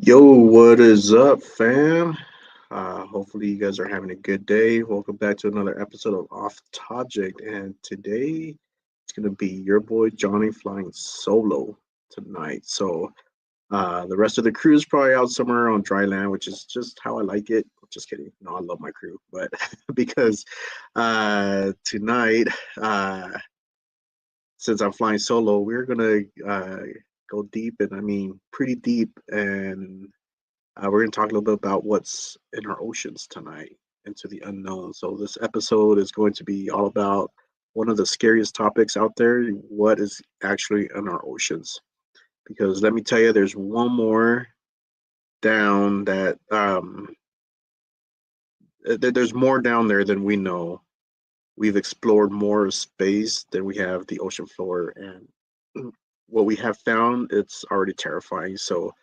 Yo, what is up, fam? Hopefully, you guys are having a good day. Welcome back to another episode of Off Topject, and today it's gonna be your boy Johnny flying solo tonight. So the rest of the crew is probably out somewhere on dry land, which is just how I like it. Just kidding. No, I love my crew, but because tonight, uh, since I'm flying solo, we're gonna go deep, and I mean pretty deep, and we're going to talk a little bit about what's in our oceans tonight, into the unknown. So, this episode is going to be all about one of the scariest topics out there: what is actually in our oceans. Because let me tell you, there's one more down that there's more down there than we know. We've explored more of space than we have the ocean floor, and what we have found, it's already terrifying. So,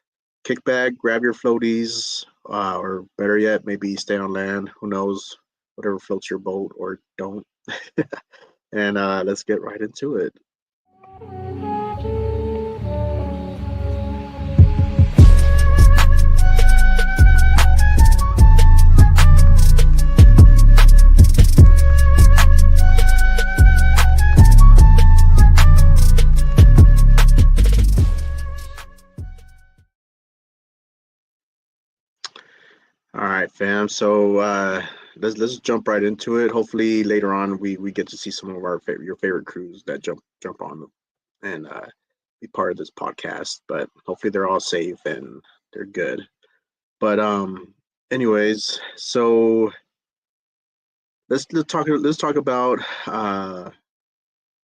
kick back, grab your floaties, or better yet, maybe stay on land. Who knows? Whatever floats your boat or don't. And let's get right into it. All right, fam. So let's jump right into it. Hopefully later on we get to see some of your favorite crews that jump on and be part of this podcast. But hopefully they're all safe and they're good. But anyways, so let's talk about our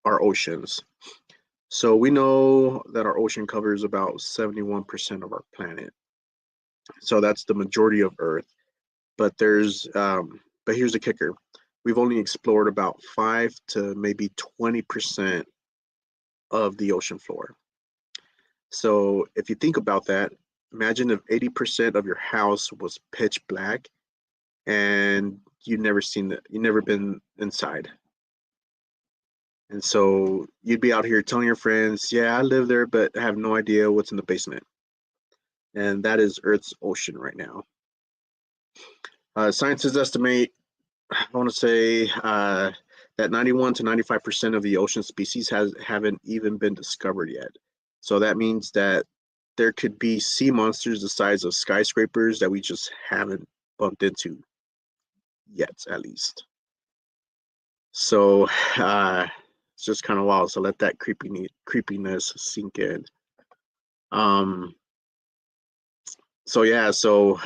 oceans. So we know that our ocean covers about 71% of our planet. So that's the majority of Earth. But here's the kicker: we've only explored about 5 to maybe 20% of the ocean floor. So if you think about that, imagine if 80% of your house was pitch black and you never been inside. And so you'd be out here telling your friends, yeah, I live there, but have no idea what's in the basement. And that is Earth's ocean right now. Scientists estimate, I want to say, that 91 to 95% of the ocean species haven't even been discovered yet. So that means that there could be sea monsters the size of skyscrapers that we just haven't bumped into yet, at least. So it's just kind of wild. So let that creepiness sink in. Um, so yeah, so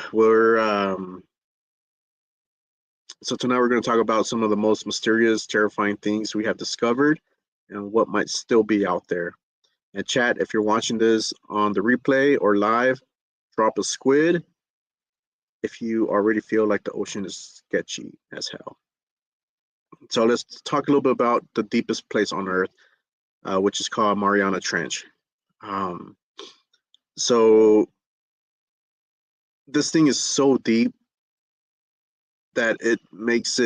tonight we're going to talk about some of the most mysterious, terrifying things we have discovered and what might still be out there. And chat, if you're watching this on the replay or live, drop a squid if you already feel like the ocean is sketchy as hell. So let's talk a little bit about the deepest place on Earth, which is called Mariana Trench. So this thing is so deep that it makes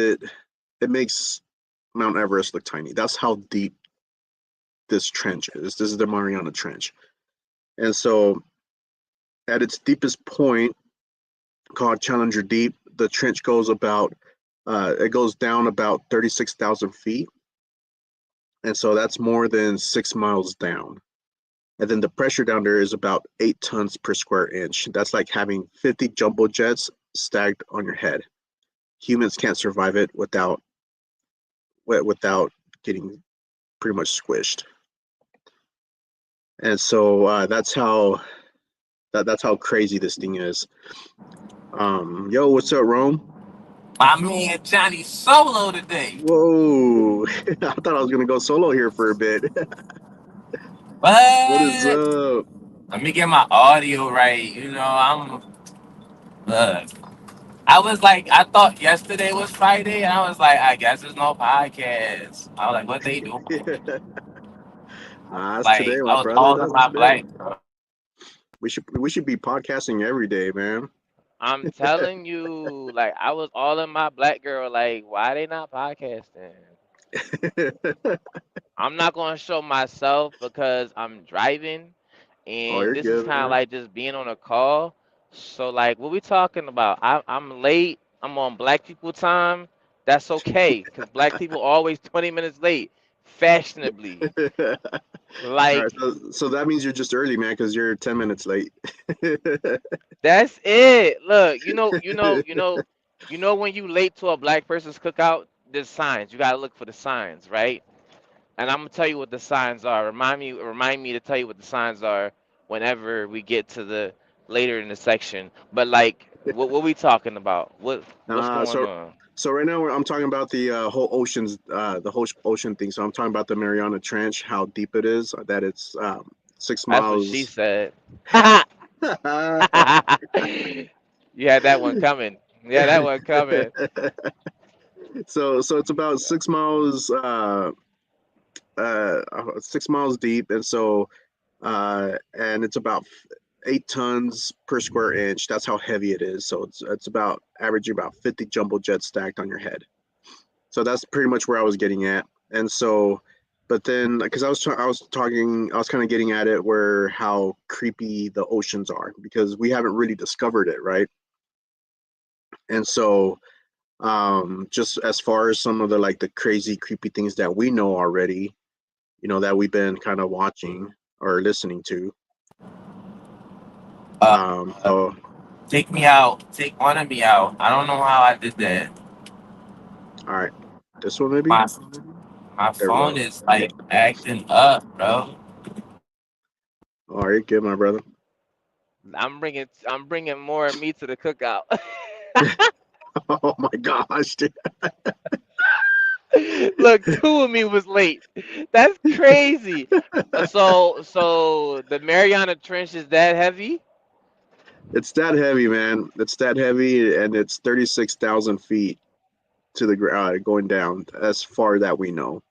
Mount Everest look tiny. That's how deep this trench is. This is the Mariana Trench. And so at its deepest point, called Challenger Deep, the trench goes down about 36,000 feet. And so that's more than 6 miles down. And then the pressure down there is about 8 tons per square inch. That's like having 50 jumbo jets stacked on your head. Humans can't survive it without getting pretty much squished. And so that's how crazy this thing is. Yo, what's up, Rome? My man Johnny solo today. Whoa! I thought I was gonna go solo here for a bit. What is What? up? Let me get my audio right. Look. I was like, I thought yesterday was Friday, and I was like, I guess there's no podcast. I was like, what they doing? Nah, that's today, Like, my I was brother. all in That's my today. black. We should be podcasting every day, man. I'm telling you, like I was all in my black girl. Like, why they not podcasting? I'm not gonna show myself because I'm driving, Oh, and you're this is good, kind of man. like just being on a call. So, like, what we talking about? I'm late. I'm on black people time. That's okay, cause black people always 20 minutes late, fashionably. All right, Like, so that means you're just early, man, because you're 10 minutes late. that's it. Look, you know when you late to a black person's cookout, there's signs. You gotta look for the signs, right? And I'm gonna tell you what the signs are. Remind me to tell you what the signs are whenever we get to the later in the section. But like, what we talking about? What's uh, going so on? so right now I'm talking about the whole oceans, the whole ocean thing. So I'm talking about the Mariana Trench, how deep it is. That it's six That's what she miles. said. You had that one coming. Yeah, that one coming. So it's about 6 miles, 6 miles deep, and it's about 8 tons per square inch. That's how heavy it is. So it's about averaging about 50 jumbo jets stacked on your head. So that's pretty much where I was getting at. And so, but then because I was kind of getting at it where how creepy the oceans are because we haven't really discovered it, right? And so just as far as some of the like the crazy creepy things that we know already, that we've been kind of watching or listening to. Uh, So Take me out. Take one of me out. I don't know how I did that. all right, this one maybe. My my There we phone go. is like acting up, bro. All right, good, my brother. I'm bringing more of me to the cookout. Oh my gosh, dude. Look, two of me was late. That's crazy. So the Mariana Trench is that heavy? It's that heavy, man. It's that heavy, and it's 36,000 feet to the ground going down as far that we know.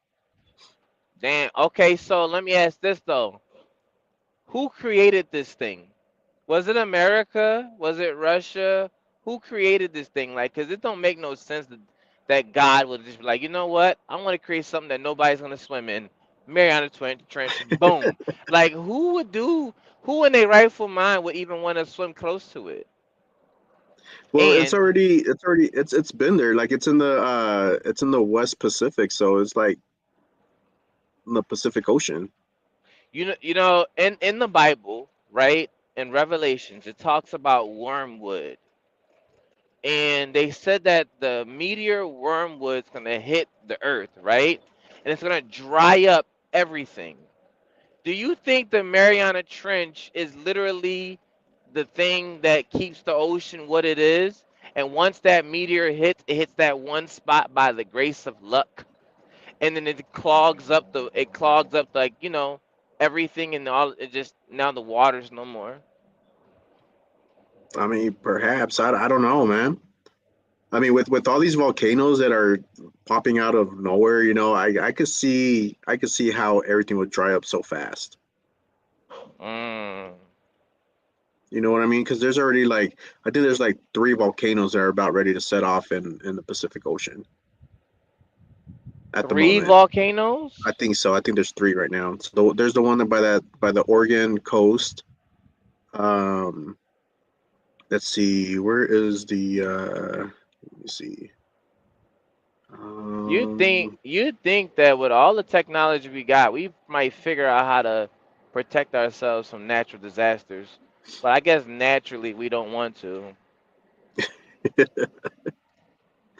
Damn. Okay, so let me ask this though. Who created this thing? Was it America? Was it Russia? Who created this thing? Like, cause it don't make no sense that God would just be like, you know what? I want to create something that nobody's gonna swim in. Mariana Trench, boom. Like, who would do? Who in their rightful mind would even want to swim close to it? Well, And it's been there. Like it's in the West Pacific, so it's like in the Pacific Ocean. in the Bible, right? In Revelations, it talks about wormwood, and they said that the meteor wormwood's gonna hit the earth, right? And it's gonna dry up everything. Do you think the Mariana Trench is literally the thing that keeps the ocean what it is? And once that meteor hits, it hits that one spot by the grace of luck, and then it clogs up like everything, and all it just now the water's no more. I mean, perhaps I don't know, man. I mean, with all these volcanoes that are popping out of nowhere, I could see how everything would dry up so fast. Mm. You know what I mean? Because there's already like I think there's like three volcanoes that are about ready to set off in the Pacific Ocean at the Three moment. I volcanoes? think so. I think there's three right now. So there's the one that by the Oregon coast. Um, let's see, where is the? Let me see. You think Um, you think that with all the technology we got, we might figure out how to protect ourselves from natural disasters. But I guess naturally we don't want to.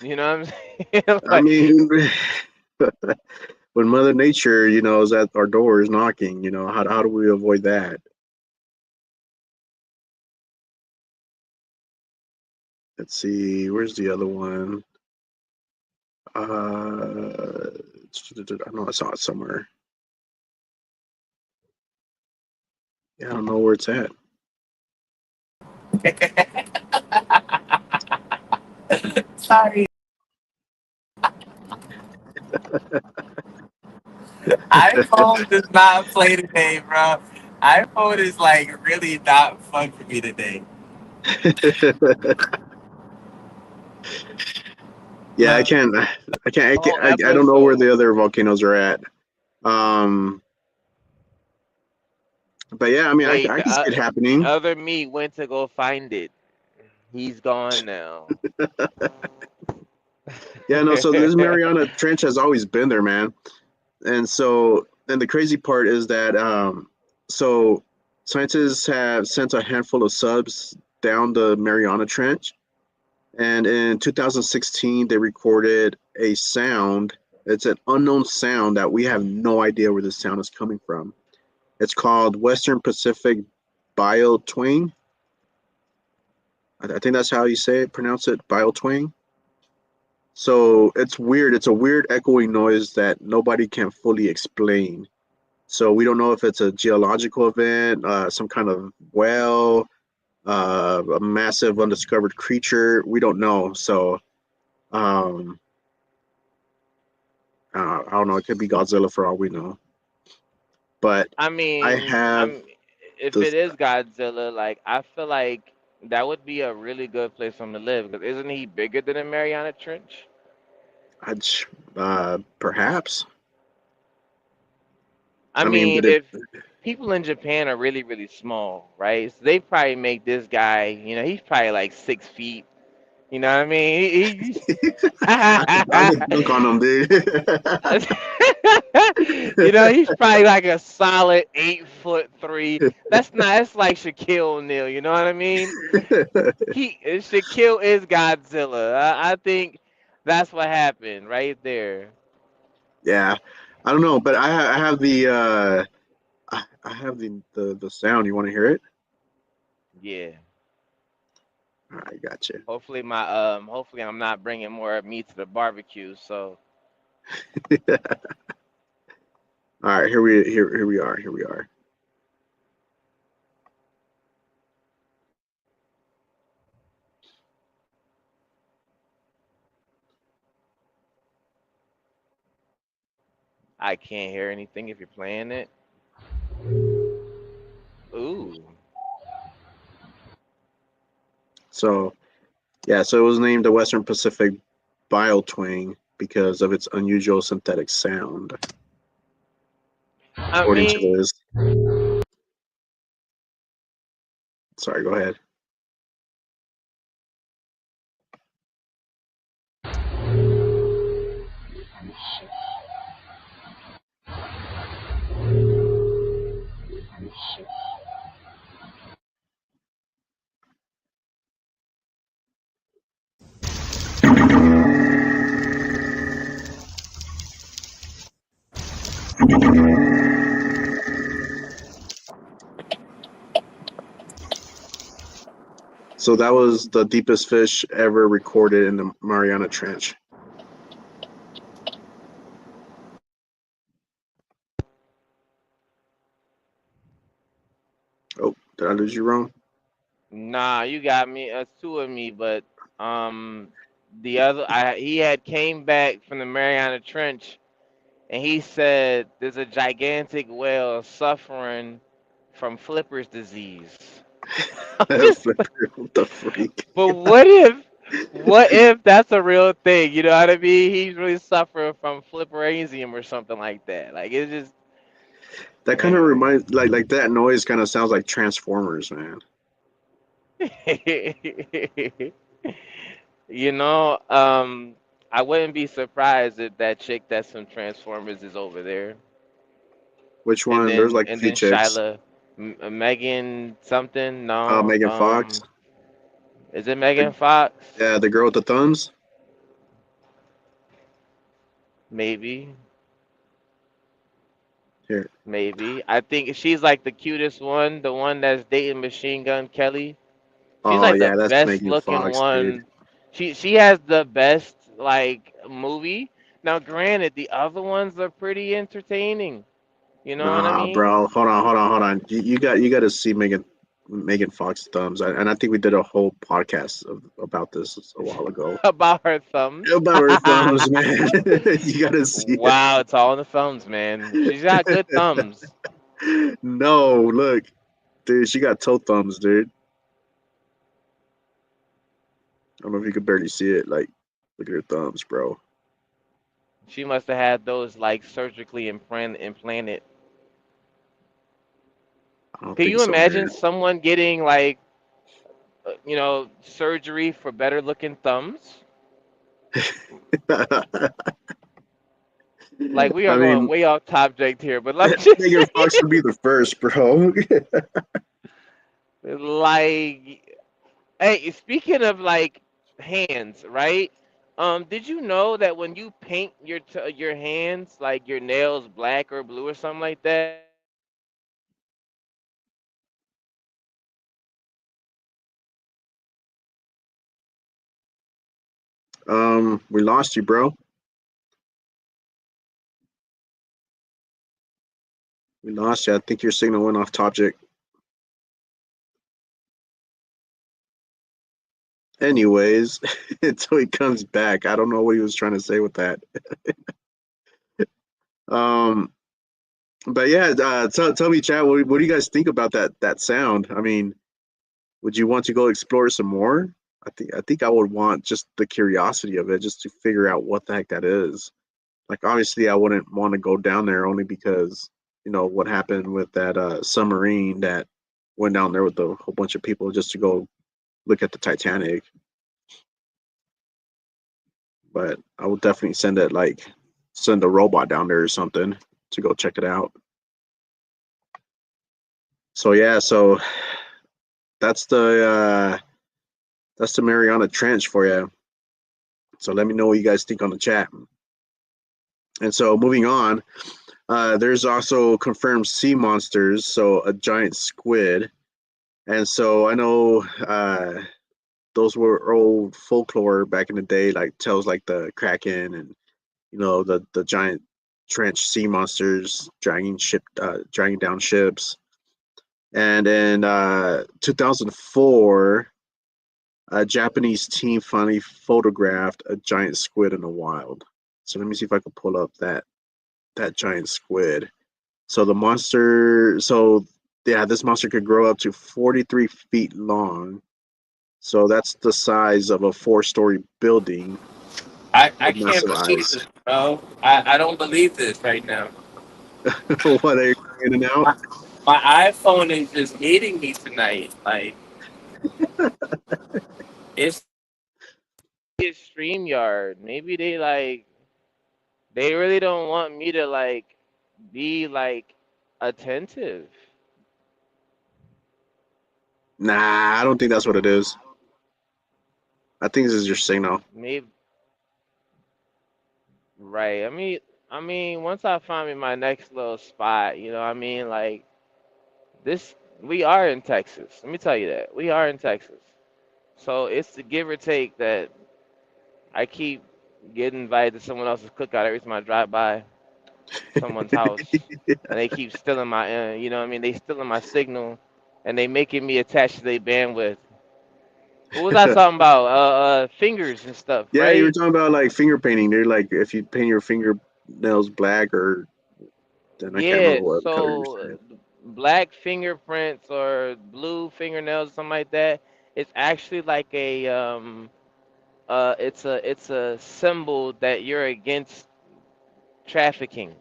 You know what I'm saying? I Like, mean, when Mother Nature, is at our doors knocking, how do we avoid that? Let's see, where's the other one? I know I saw it somewhere. Yeah, I don't know where it's at. Sorry. iPhone does not play today, bro. iPhone is like really not fun for me today. Yeah, I The can't. I can't. Whole I don't know where episode. the other volcanoes are at. Um, but yeah, I mean, Wait, I can see it happening. other me went to go find it. He's gone now. Yeah, no. So this Mariana Trench has always been there, man. And so, and the crazy part is that, so scientists have sent a handful of subs down the Mariana Trench, and in 2016 they recorded a sound. It's an unknown sound that we have no idea where this sound is coming from. It's called Western Pacific Biotwang. I think that's how you say it, pronounce it, biotwang. So it's weird. It's a weird echoing noise that nobody can fully explain. So we don't know if it's a geological event, some kind of well, a massive undiscovered creature. We don't know. So um, I don't know. It could be Godzilla for all we know. But I I mean, have if this. it is Godzilla, like I feel like that would be a really good place for him to live. Because isn't he bigger than the Mariana Trench? I'd, perhaps. I I mean, mean, but if if people in Japan are really, really small, right? So they probably make this guy, he's probably like 6 feet. You know what I mean? I could dunk on them, dude. He's probably like a solid 8'3". That's not. That's like Shaquille O'Neal. You know what I mean? Shaquille is Godzilla. I think that's what happened right there. Yeah, I don't know, but I have the I have the sound. You want to hear it? Yeah. All right, gotcha. Hopefully I'm not bringing more meat to the barbecue. So All right, here we are. Here we are. I can't hear anything if you're playing it. Ooh. So yeah, so it was named the Western Pacific Biotwang because of its unusual synthetic sound, I according to mean, this. Sorry, go ahead. So that was the deepest fish ever recorded in the Mariana Trench. Oh, did I lose you, wrong? nah, you got me. That's two of me, but um, the other, he had came back from the Mariana Trench, and he said there's a gigantic whale suffering from Flipper's disease. I'm just, Flipper, what the freak? but what if that's a real thing? You know what I mean? He's really suffering from flipperasium or something like that. Like it's just, That kind of man. reminds, like that noise kind of sounds like Transformers, man. You know, um, I wouldn't be surprised if that chick that's from Transformers is over there, Which and one? There's then like a and few then chicks. Shyla, Megan something. No, Megan Fox. is it The, Megan Fox? yeah, the girl with the thumbs. Maybe, Here. maybe. I think she's like the cutest one, the one that's dating Machine Gun Kelly. She's Oh like the yeah, that's best Megan looking Fox, dude. one. She has the best like movie. Now, granted, the other ones are pretty entertaining. You know what I Nah, mean? bro. Hold on. You got to see Megan Fox thumbs, and I think we did a whole podcast about this a while ago About her thumbs. about her thumbs, man. You got to see Wow, it's all in the thumbs, man. She's got good thumbs. it. No, look, dude, she got toe thumbs, dude. I don't know if you could barely see it. Like, look at her thumbs, bro. She must have had those like surgically implanted. I don't Can think you so, imagine man. someone getting like surgery for better looking thumbs? Like we are I going mean, way off subject here, but let me just Megan say, Fox would be the first, bro. like, hey, speaking of like hands, right? Did you know that when you paint your hands, like your nails black or blue or something like that, We lost you, bro. We lost you. I think your signal went off Topject. Anyways, until he comes back, I don't know what he was trying to say with that. Um, but yeah, tell me, Chad, what do you guys think about that sound? I mean, would you want to go explore some more? I think I would want just the curiosity of it, just to figure out what the heck that is. Like, obviously, I wouldn't want to go down there only because what happened with that submarine that went down there with a whole bunch of people just to go look at the Titanic. But I would definitely send a robot down there or something to go check it out. So yeah, so that's the uh that's the Mariana Trench for you. So let me know what you guys think on the chat. And so moving on, there's also confirmed sea monsters, so a giant squid. And so I know those were old folklore back in the day, like tales like the Kraken and the giant trench sea monsters dragging down ships. And in 2004, a Japanese team finally photographed a giant squid in the wild. So let me see if I can pull up that giant squid. So the monster, so yeah, this monster could grow up to 43 feet long. So that's the size of a four-story building I with can't massive believe eyes. this, bro. I don't believe this right now. What are you in and out? My, my iPhone is just eating me tonight. Like it's it's StreamYard. Maybe they really don't want me to like be like attentive. Nah, I don't think that's what it is. I think this is your signal. Maybe right. I mean, once I find me my next little spot, I mean, like this, we are in Texas. Let me tell you that we are in Texas. So it's the give or take that I keep getting invited to someone else's cookout every time I drive by someone's house, and they keep stealing my, what I mean? They stealing my signal, and they making me attached to their bandwidth. What was I talking about? Fingers and stuff, Yeah, you were right? talking about like finger painting. They're like if you paint your fingernails black, or then I can't Yeah. remember what color you're So saying. black fingerprints or blue fingernails, something like that. It's actually like it's a symbol that you're against trafficking.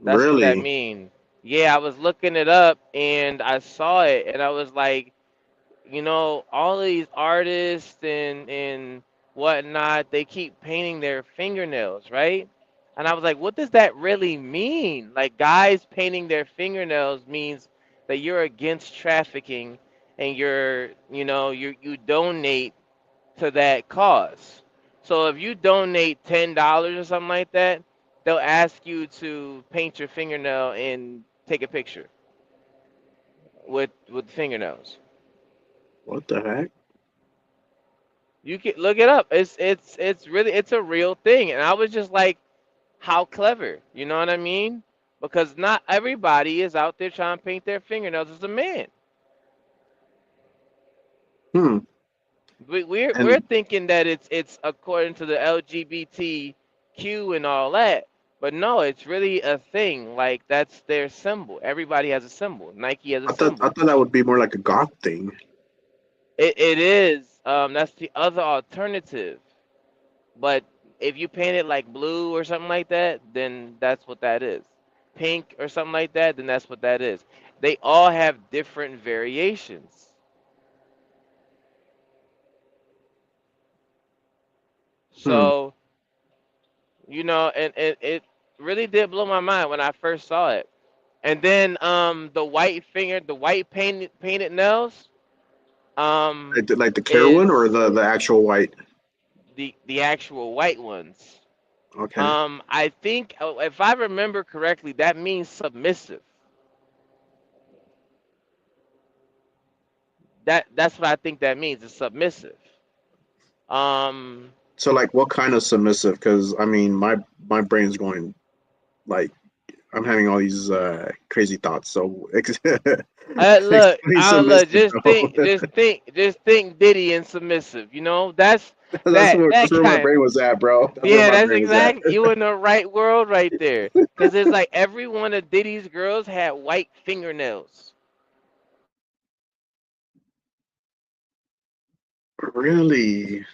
That's what that Really? means. Yeah, I was looking it up and I saw it and I was like, all these artists and whatnot, they keep painting their fingernails, right? And I was like, what does that really mean? Like, guys painting their fingernails means that you're against trafficking and you donate to that cause. So if you donate $10 or something like that, they'll ask you to paint your fingernail and take a picture with the fingernails. What the heck? You can look it up. It's really it's a real thing. And I was just like, how clever. You know what I mean? Because not everybody is out there trying to paint their fingernails as a man. Hmm. We're And thinking that it's according to the LGBTQ and all that, but no, it's really a thing. Like that's their symbol. Everybody has a symbol. Nike has a I symbol. thought that would be more like a goth thing. It is. That's the other alternative. But if you paint it like blue or something like that, then that's what that is. Pink or something like that, then that's what that is. They all have different variations. Hmm. So and it really did blow my mind when I first saw it. And then the white painted nails Like the clear one or is the actual white? the actual white ones. Okay. I think if I remember correctly, that means submissive. That's what I think that means. It's submissive. Um, So like, what kind of submissive? Because I mean, my brain's going like I'm having all these crazy thoughts. So look, explain I look. submissive, bro. Just think Diddy and submissive. You know, That's that where my kind. brain was at, bro. That's where Yeah, my that's brain was at. exactly. You in the right world right there. Cause it's like every one of Diddy's girls had white fingernails. Really,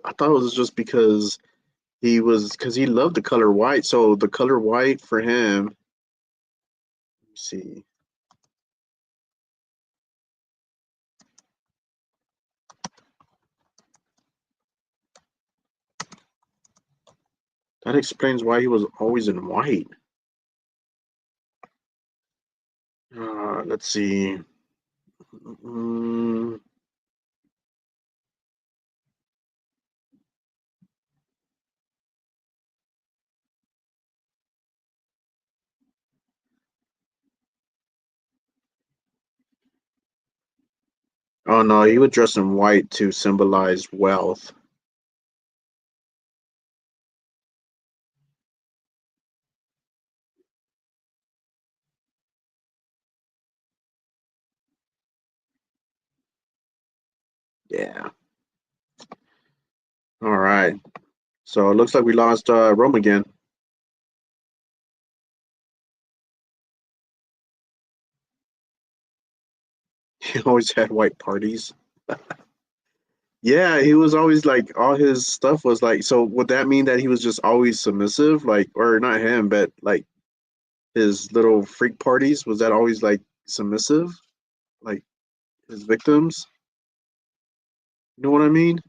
I thought it was just because he loved the color white. So the color white for him. Let me see. That explains why he was always in white. Let's see. Mm, oh no, he would dress in white to symbolize wealth. Yeah. All right. So it looks like we lost Rome again. He always had white parties. Yeah, he was always like all his stuff was like. So would that mean that he was just always submissive, like, or not him, but like his little freak parties? Was that always like submissive, like his victims? You know what I mean?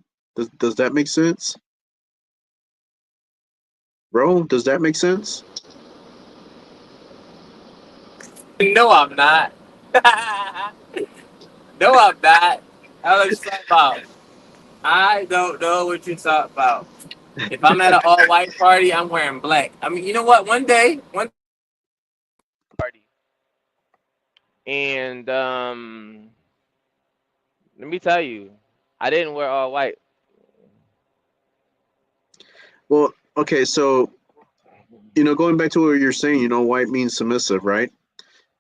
Does that make sense, bro? Does that make sense? No, I'm not. No, I'm not. How what you talking about? I don't know what you talking about. If I'm at an all white party, I'm wearing black. I mean, you know what? One Party. And let me tell you, I didn't wear all white. Well, okay, so going back to what you're saying, white means submissive, right?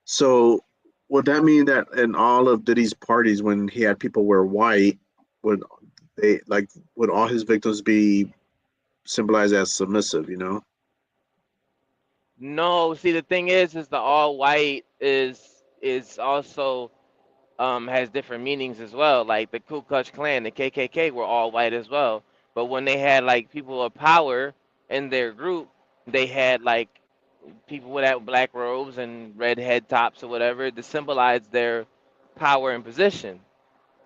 So would that mean that in all of Diddy's parties, when he had people wear white, would they like would all his victims be symbolized as submissive? No, see the thing is the all white is also has different meanings as well. Like the Ku Klux Klan, the KKK were all white as well. But when they had like people of power in their group, they had like people without black robes and red head tops or whatever to symbolize their power and position.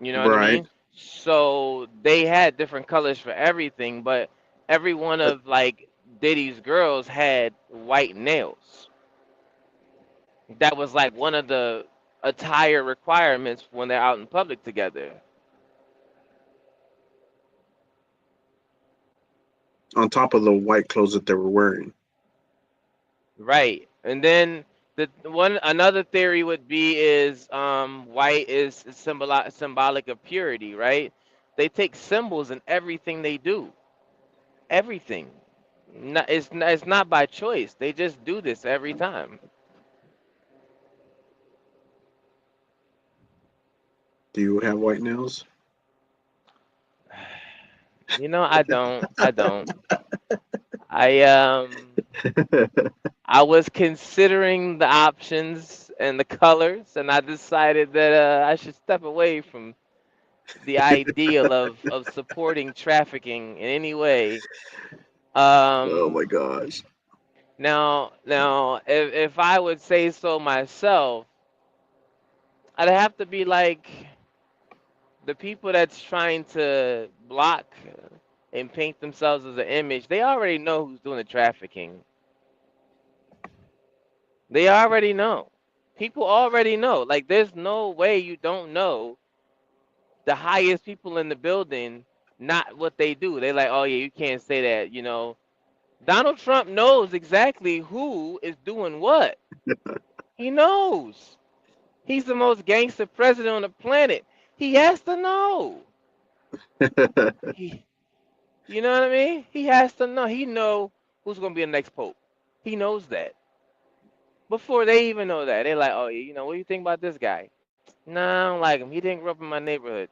You know what I Right. mean? So they had different colors for everything, but every one But of like Diddy's girls had white nails. That was like one of the attire requirements when they're out in public together. on top of the white clothes that they were wearing. Right. And then the one another theory would be is white is symbolic of purity, right? They take symbols in everything they do. Everything. It's not by choice. They just do this every time. Do you have white nails? You know, I don't. I don't. I I was considering the options and the colors, and I decided that I should step away from the ideal of supporting trafficking in any way. Oh Um, my gosh. now, if I would say so myself, I'd have to be like the people that's trying to block and paint themselves as an image. They already know who's doing the trafficking. They already know. People already know. Like, there's no way you don't know the highest people in the building, not what they do. They like, oh yeah, you can't say that. Donald Trump knows exactly who is doing what. He knows. He's the most gangster president on the planet. He has to know. He, you know what I mean? He has to know. He know who's gonna be the next pope. He knows that before they even know that. They're like, oh yeah, what do you think about this guy? Nah, I don't like him. He didn't grow up in my neighborhood.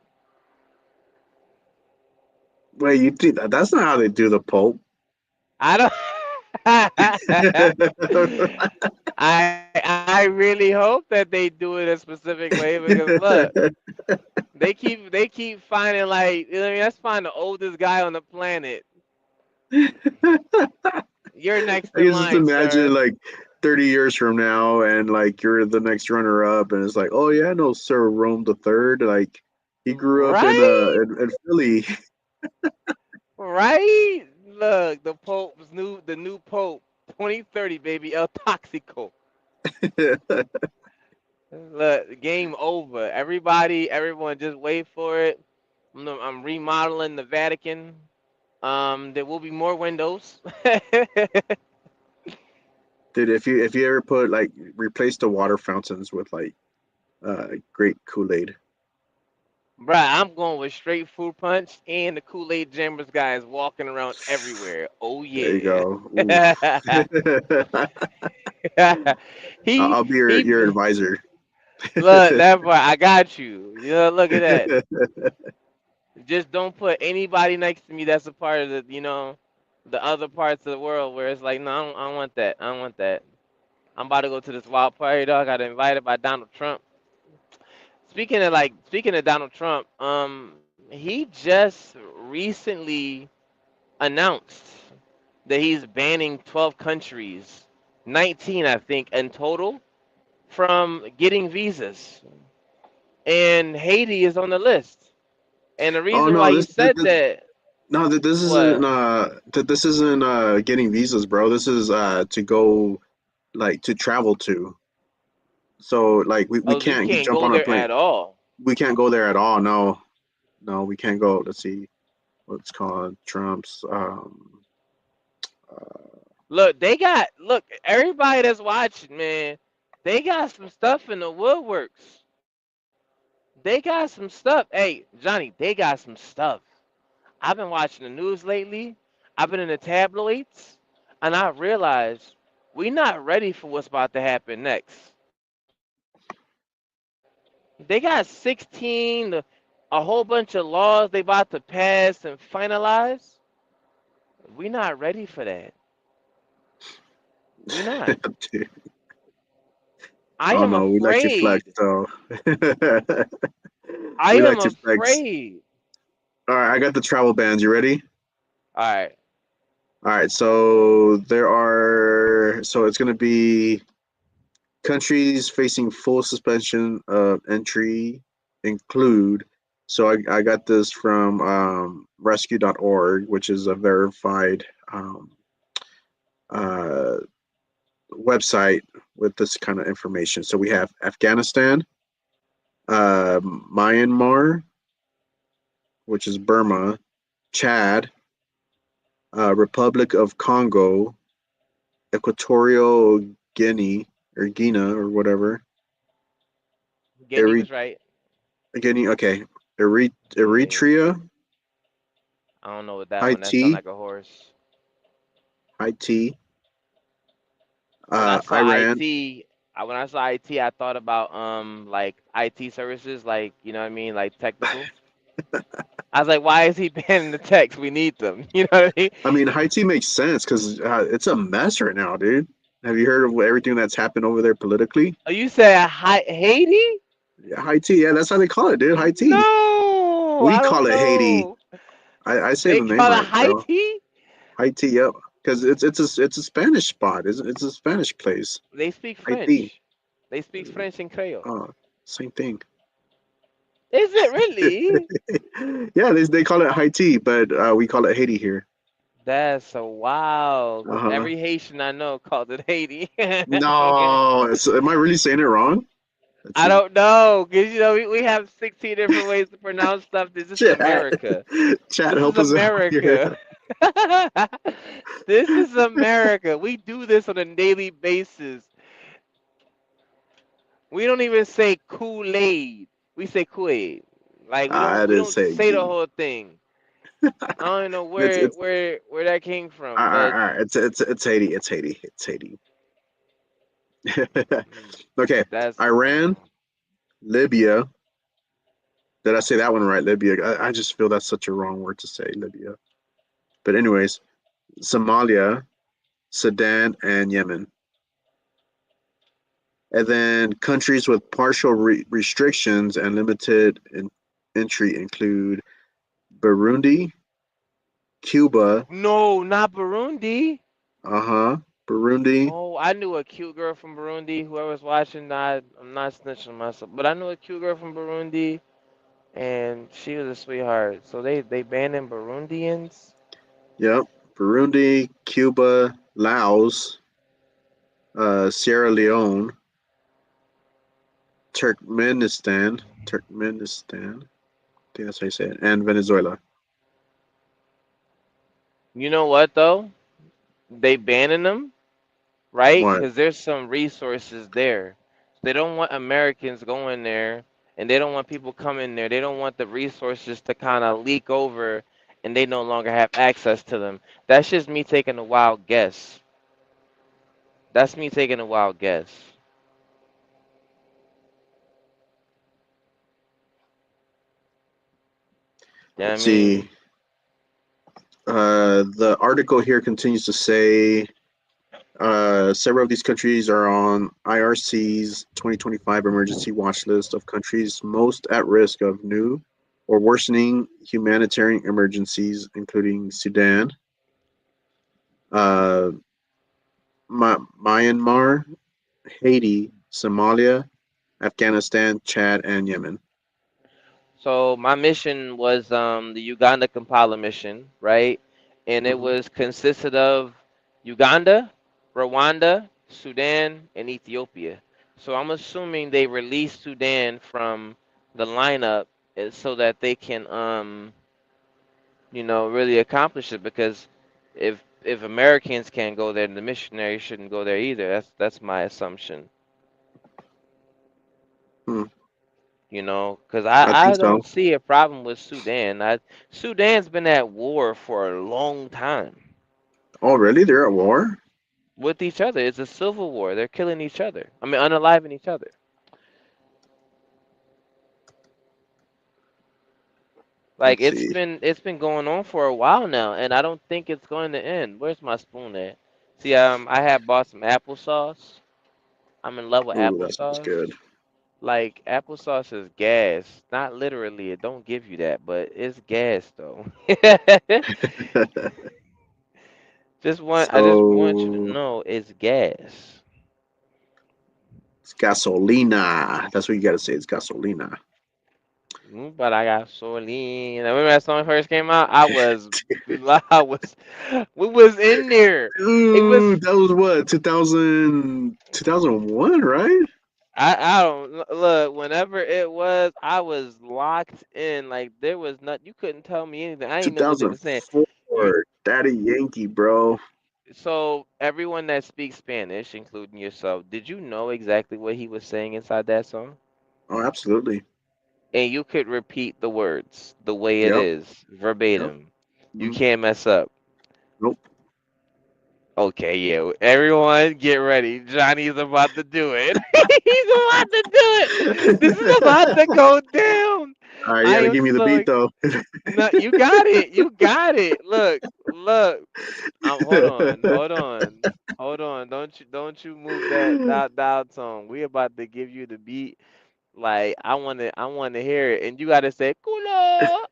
Wait, you do that? That's not how they do the Pope. I don't. I really hope that they do it a specific way because look, they keep finding like let's find the oldest guy on the planet. You're next I in can just line, imagine sir. like 30 years from now, and like you're the next runner up, and it's like, oh yeah, I know Sir Rome the Third. Like he grew up in Right? in Philly. Right? Look, the new Pope, 2030, baby, El Toxico. Look, game over. Everyone, just wait for it. I'm remodeling the Vatican. There will be more windows. Dude, if you ever put like replace the water fountains with like great Kool-Aid. Bruh, I'm going with straight fruit punch and the Kool-Aid Jammers guys walking around everywhere. Oh There you yeah. go. Oof. he I'll be your he advisor. look that part. I got you. Look at that. Just don't put anybody next to me that's a part of the other parts of the world where it's like, no, I don't want that. I don't want that. I'm about to go to this wild party, dog. I got invited by Donald Trump. Speaking of Donald Trump, he just recently announced that he's banning 12 countries, 19 I think in total, from getting visas, and Haiti is on the list. And the Oh reason no, why he said that, no, this isn't what? this isn't getting visas, bro. This is to go like to travel to. So like we Oh, you can't can't jump go on a there plane. at all. We can't go there at all. No, no, we can't go. Let's see what's called Trump's. Uh, Look, everybody that's watching, man, they got some stuff in the woodworks. They got some stuff. Hey, Johnny, they got some stuff. I've been watching the news lately. I've been in the tabloids, and I realized we not ready for what's about to happen next. They got 16, a whole bunch of laws they about to pass and finalize. We not ready for that. We not. dude, I oh am no, we let you flex afraid. though. I We am let you flex. afraid. All right, I got the travel bans. You ready? All right. All right, so there are. So it's gonna be countries facing full suspension of entry include. So I got this from rescue.org, which is a verified uh, website with this kind of information. So we have Afghanistan, Myanmar, which is Burma, Chad, Republic of Congo, Equatorial Guinea or Guinea or whatever, Guinea Eri- was right. Guinea, okay, Yeah. Eritrea, I don't know what that one. That sounds Haiti, like a horse. Haiti, When I saw Iran. IT, when I saw IT, I thought about like IT services, like you know what I mean, like technical. I was like, why is he banning the text? We need them. You know what I mean? I mean, Haiti makes sense because it's a mess right now, dude. Have you heard of everything that's happened over there politically? Oh, you said Haiti? Yeah, Haiti, yeah, that's how they call it, dude. Haiti. No, We I call don't it Haiti. know. I say They the name call it right, bro. Haiti. Haiti, yep. Because it's a Spanish spot. It's a Spanish place. They speak Haiti. French. They speak French and Creole. Oh, same thing. Is it really? Yeah, they call it Haiti, but we call it Haiti here. That's so wild. Uh Cause huh. every Haitian I know called it Haiti. No, am I really saying it wrong? Let's I see. don't know, cause you know we have 16 different ways to pronounce stuff. This is Chat, America. chat, This is help us out here. America. This is America. We do this on a daily basis. We don't even say Kool-Aid. We say Kool-Aid. Like we I don't we didn't don't say say the G. whole thing. I don't even know where It's where where that came all from, right, but all right. It's Haiti. It's Haiti. It's Haiti. mm, Okay, that's Iran, wild. Libya. Did I say that one right? Libya. I just feel that's such a wrong word to say, Libya. But anyways, Somalia, Sudan, and Yemen. And then countries with partial restrictions and limited entry include Burundi, Cuba. No, not Burundi. Uh huh. Burundi. Oh, I knew a cute girl from Burundi. Whoever's watching, I'm not snitching on myself, but I knew a cute girl from Burundi, and she was a sweetheart. So they banning Burundians. Yep. Burundi, Cuba, Laos, Sierra Leone, Turkmenistan. I think that's how you say it, and Venezuela. You know what though? They banning them, right? What? Because there's some resources there. They don't want Americans going there, and they don't want people coming there. They don't want the resources to kind of leak over, and they no longer have access to them. That's just me taking a wild guess. That's me taking a wild guess. You know what I Let's mean? see. The article here continues to say several of these countries are on IRC's 2025 emergency watch list of countries most at risk of new or worsening humanitarian emergencies, including Sudan, uh, Myanmar, Haiti, Somalia, Afghanistan, Chad, and Yemen. So my mission was the Uganda Kampala mission, right? And it Hmm. was consisted of Uganda, Rwanda, Sudan, and Ethiopia. So I'm assuming they released Sudan from the lineup so that they can really accomplish it because if Americans can't go there, the missionaries shouldn't go there either. That's my assumption. Hmm. Because I I think so. don't see a problem with Sudan. Sudan's been at war for a long time Oh, really? They're at war? with each other. It's a civil war. They're killing each other. I mean, unaliving each other. Like Let's it's see. been it's been going on for a while now, and I don't think it's going to end. Where's my spoon at? See, I had bought some applesauce. I'm in love with Ooh, that sounds applesauce. good. Like applesauce is gas. Not literally, it don't give you that, but it's gas though. I just want you to So know it's gas. it's gasolina. That's what you got to say. It's gasolina. But I got so lean. I remember that song first came out. I was, we was in there. It was. Dude, that was what, 2001, right? I don't look. Whenever it was, I was locked in. Like there was not. You couldn't tell me anything. I didn't know what they were saying. You. 2004. Daddy Yankee, bro. So everyone that speaks Spanish, including yourself, did you know exactly what he was saying inside that song? Oh, absolutely. And you could repeat the words the way it Yep. is, Yep. verbatim. You Mhm. can't mess up. Nope. Okay, yeah. Everyone, get ready. Johnny's about to do it. He's about to do it. This is about to go down. All right, you I gotta am give me the so. beat though. No, you got it. You got it. Look, look. Hold on, hold on, hold on. Don't you move that dial tone. We about to give you the beat. Like I wanna hear it, and you gotta say "culo."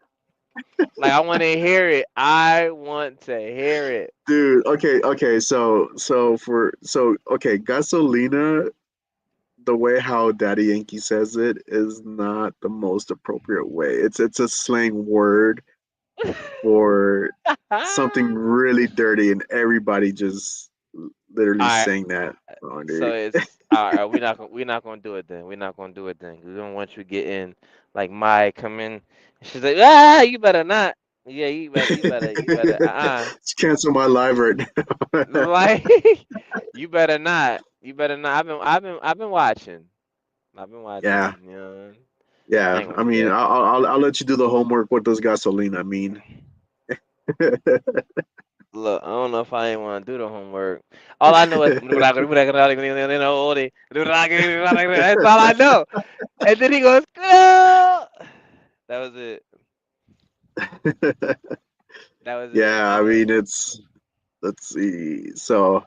Like I wanna hear it. I want to hear it. Dude, okay, so gasolina, the way how Daddy Yankee says it is not the most appropriate way. It's a slang word for something really dirty, and everybody just literally Alright, saying that wrong, so dude. it's alright. We're not gonna do it then. We're not gonna do it then. We don't want you getting like Mai come in. She's like, you better not. Yeah, you better. Just cancel my live right now. Like, you better not. You better not. I've been watching. I've been Yeah, watching. You know, I yeah. ain't I gonna. mean, Yeah. I'll let you do the homework. What does gasolina mean? Look, I don't know if I ain't want to do the homework. All I know is that's all I know. And then he goes, "No." That was it. That was it. Yeah, I And mean, it's let's see. So,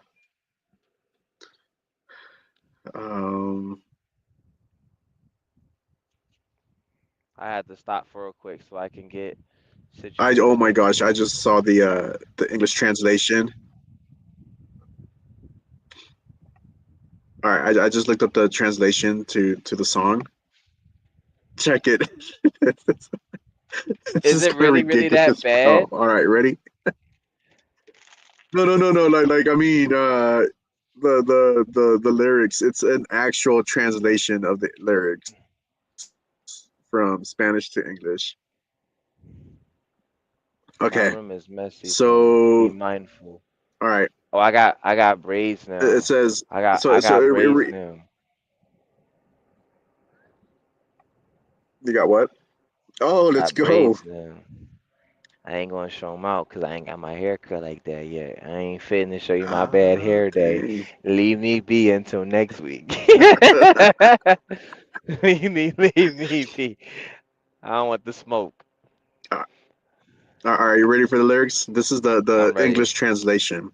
um, I had to stop for real quick so I can get I oh my situated. gosh, I just saw the English translation. All right, I just looked up the translation to the song. Check it. This Is is it kind of really, really that ridiculous, bro. bad? All right, ready? No. Like I mean, the lyrics. It's an actual translation of the lyrics from Spanish to English. Okay, My room is messy, so so be mindful. all right. Oh, I got braids It now. says I got so I so got it braids now. you got what? Oh, let's Got go. braids now. I ain't gonna show them out because I ain't got my hair cut like that yet. I ain't fitting to show you my bad Ah, hair day. dang. Leave me be until next week. Leave me be. I don't want the smoke. Uh, are you ready for the lyrics? This is the I'm ready. English translation.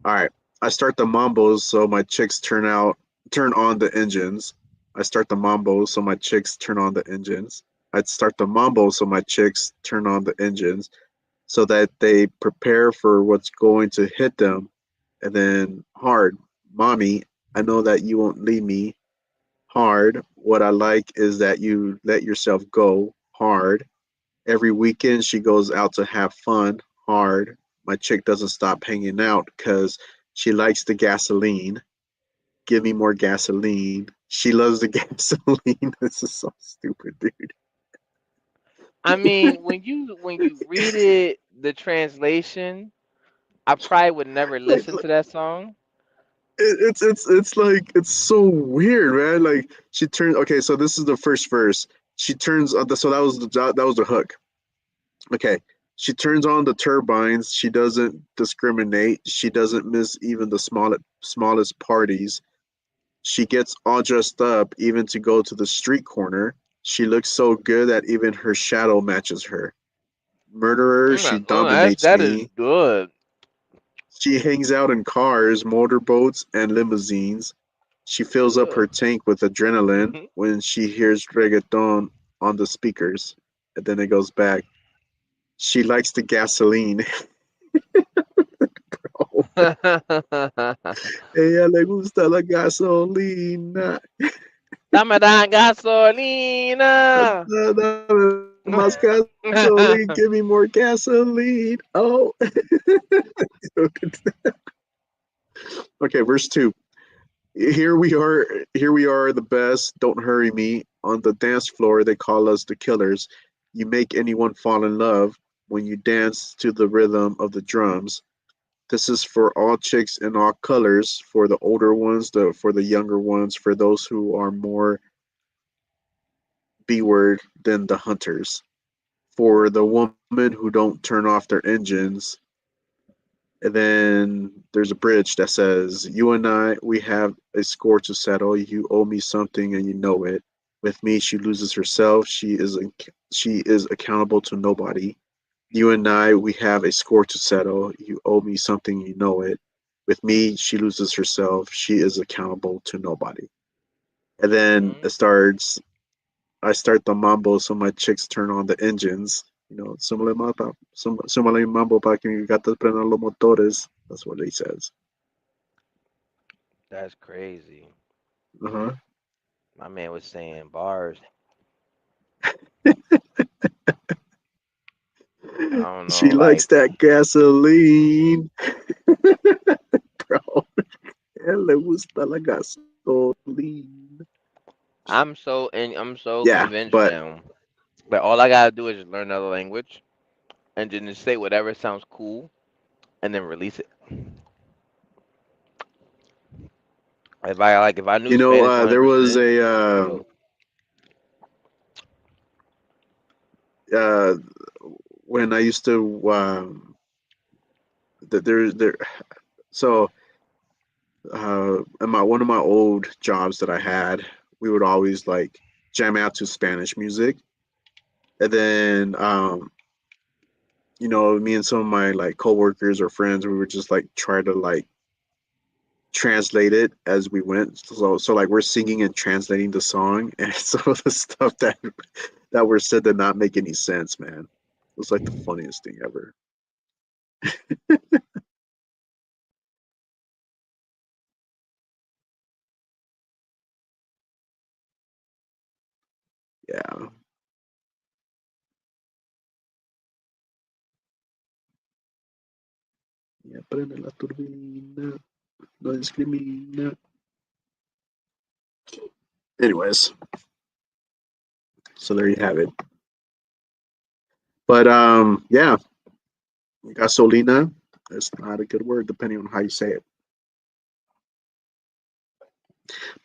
All right. I start the mambos so my chicks turn on the engines. I start the mambos so my chicks turn on the engines. I'd start the mambo so my chicks turn on the engines so that they prepare for what's going to hit them. And then hard, mommy, I know that you won't leave me. Hard, what I like is that you let yourself go. Hard, every weekend she goes out to have fun. Hard, my chick doesn't stop hanging out because she likes the gasoline. Give me more gasoline. She loves the gasoline. This is so stupid, dude. I mean, when you read it, the translation, I probably would never Like, listen to that song. it's like it's so weird, man. Like she turns. Okay, so this is the first verse. She turns on the. So that was the hook. Okay, she turns on the turbines. She doesn't discriminate. She doesn't miss even the smallest parties. She gets all dressed up even to go to the street corner. She looks so good that even her shadow matches her. Murderer, she Oh, that's dominates that is me. good. She hangs out in cars, motorboats, and limousines. She fills up Ugh. her tank with adrenaline when she hears reggaeton on the speakers. And then it goes back. She likes the gasoline. Oh, ella le gusta la gasolina. Dame da gasolina. Dame más gasoline. Give me more gasoline. Oh. Okay, verse 2. Here we are. Here we are, the best. Don't hurry me. On the dance floor, they call us the killers. You make anyone fall in love when you dance to the rhythm of the drums. This is for all chicks in all colors, for the older ones, for the younger ones, for those who are more B word than the hunters. for the woman who don't turn off their engines. And then there's a bridge that says, "You and I, we have a score to settle. You owe me something, and you know it. With me, she loses herself. She is accountable to nobody. You and I, we have a score to settle. You owe me something, you know it. With me, she loses herself. She is accountable to nobody." And then Mm, it starts. I start the mambo, so my chicks turn on the engines. Súmale mambo para que mi gata prenda los motores. That's what he says. that's crazy. Uh-huh. My man was saying bars. I don't She know, likes like that gasoline, bro. Él le gusta la gasolina. I'm so Yeah, convinced but now that all I gotta do is just learn another language and then just say whatever sounds cool and then release it. If I knew Spanish there was 100%, a it'd be dope. uh, when I used to there. So in my one of my old jobs that I had, we would always like jam out to Spanish music, and then me and some of my like coworkers or friends, we would just like try to like translate it as we went. So like we're singing and translating the song, and some of the stuff that were said did not make any sense, man. It was like the funniest thing ever. Yeah. Y aprende la turbina, no discrimina. Anyways, so there you have it. But yeah, gasolina is not a good word depending on how you say it.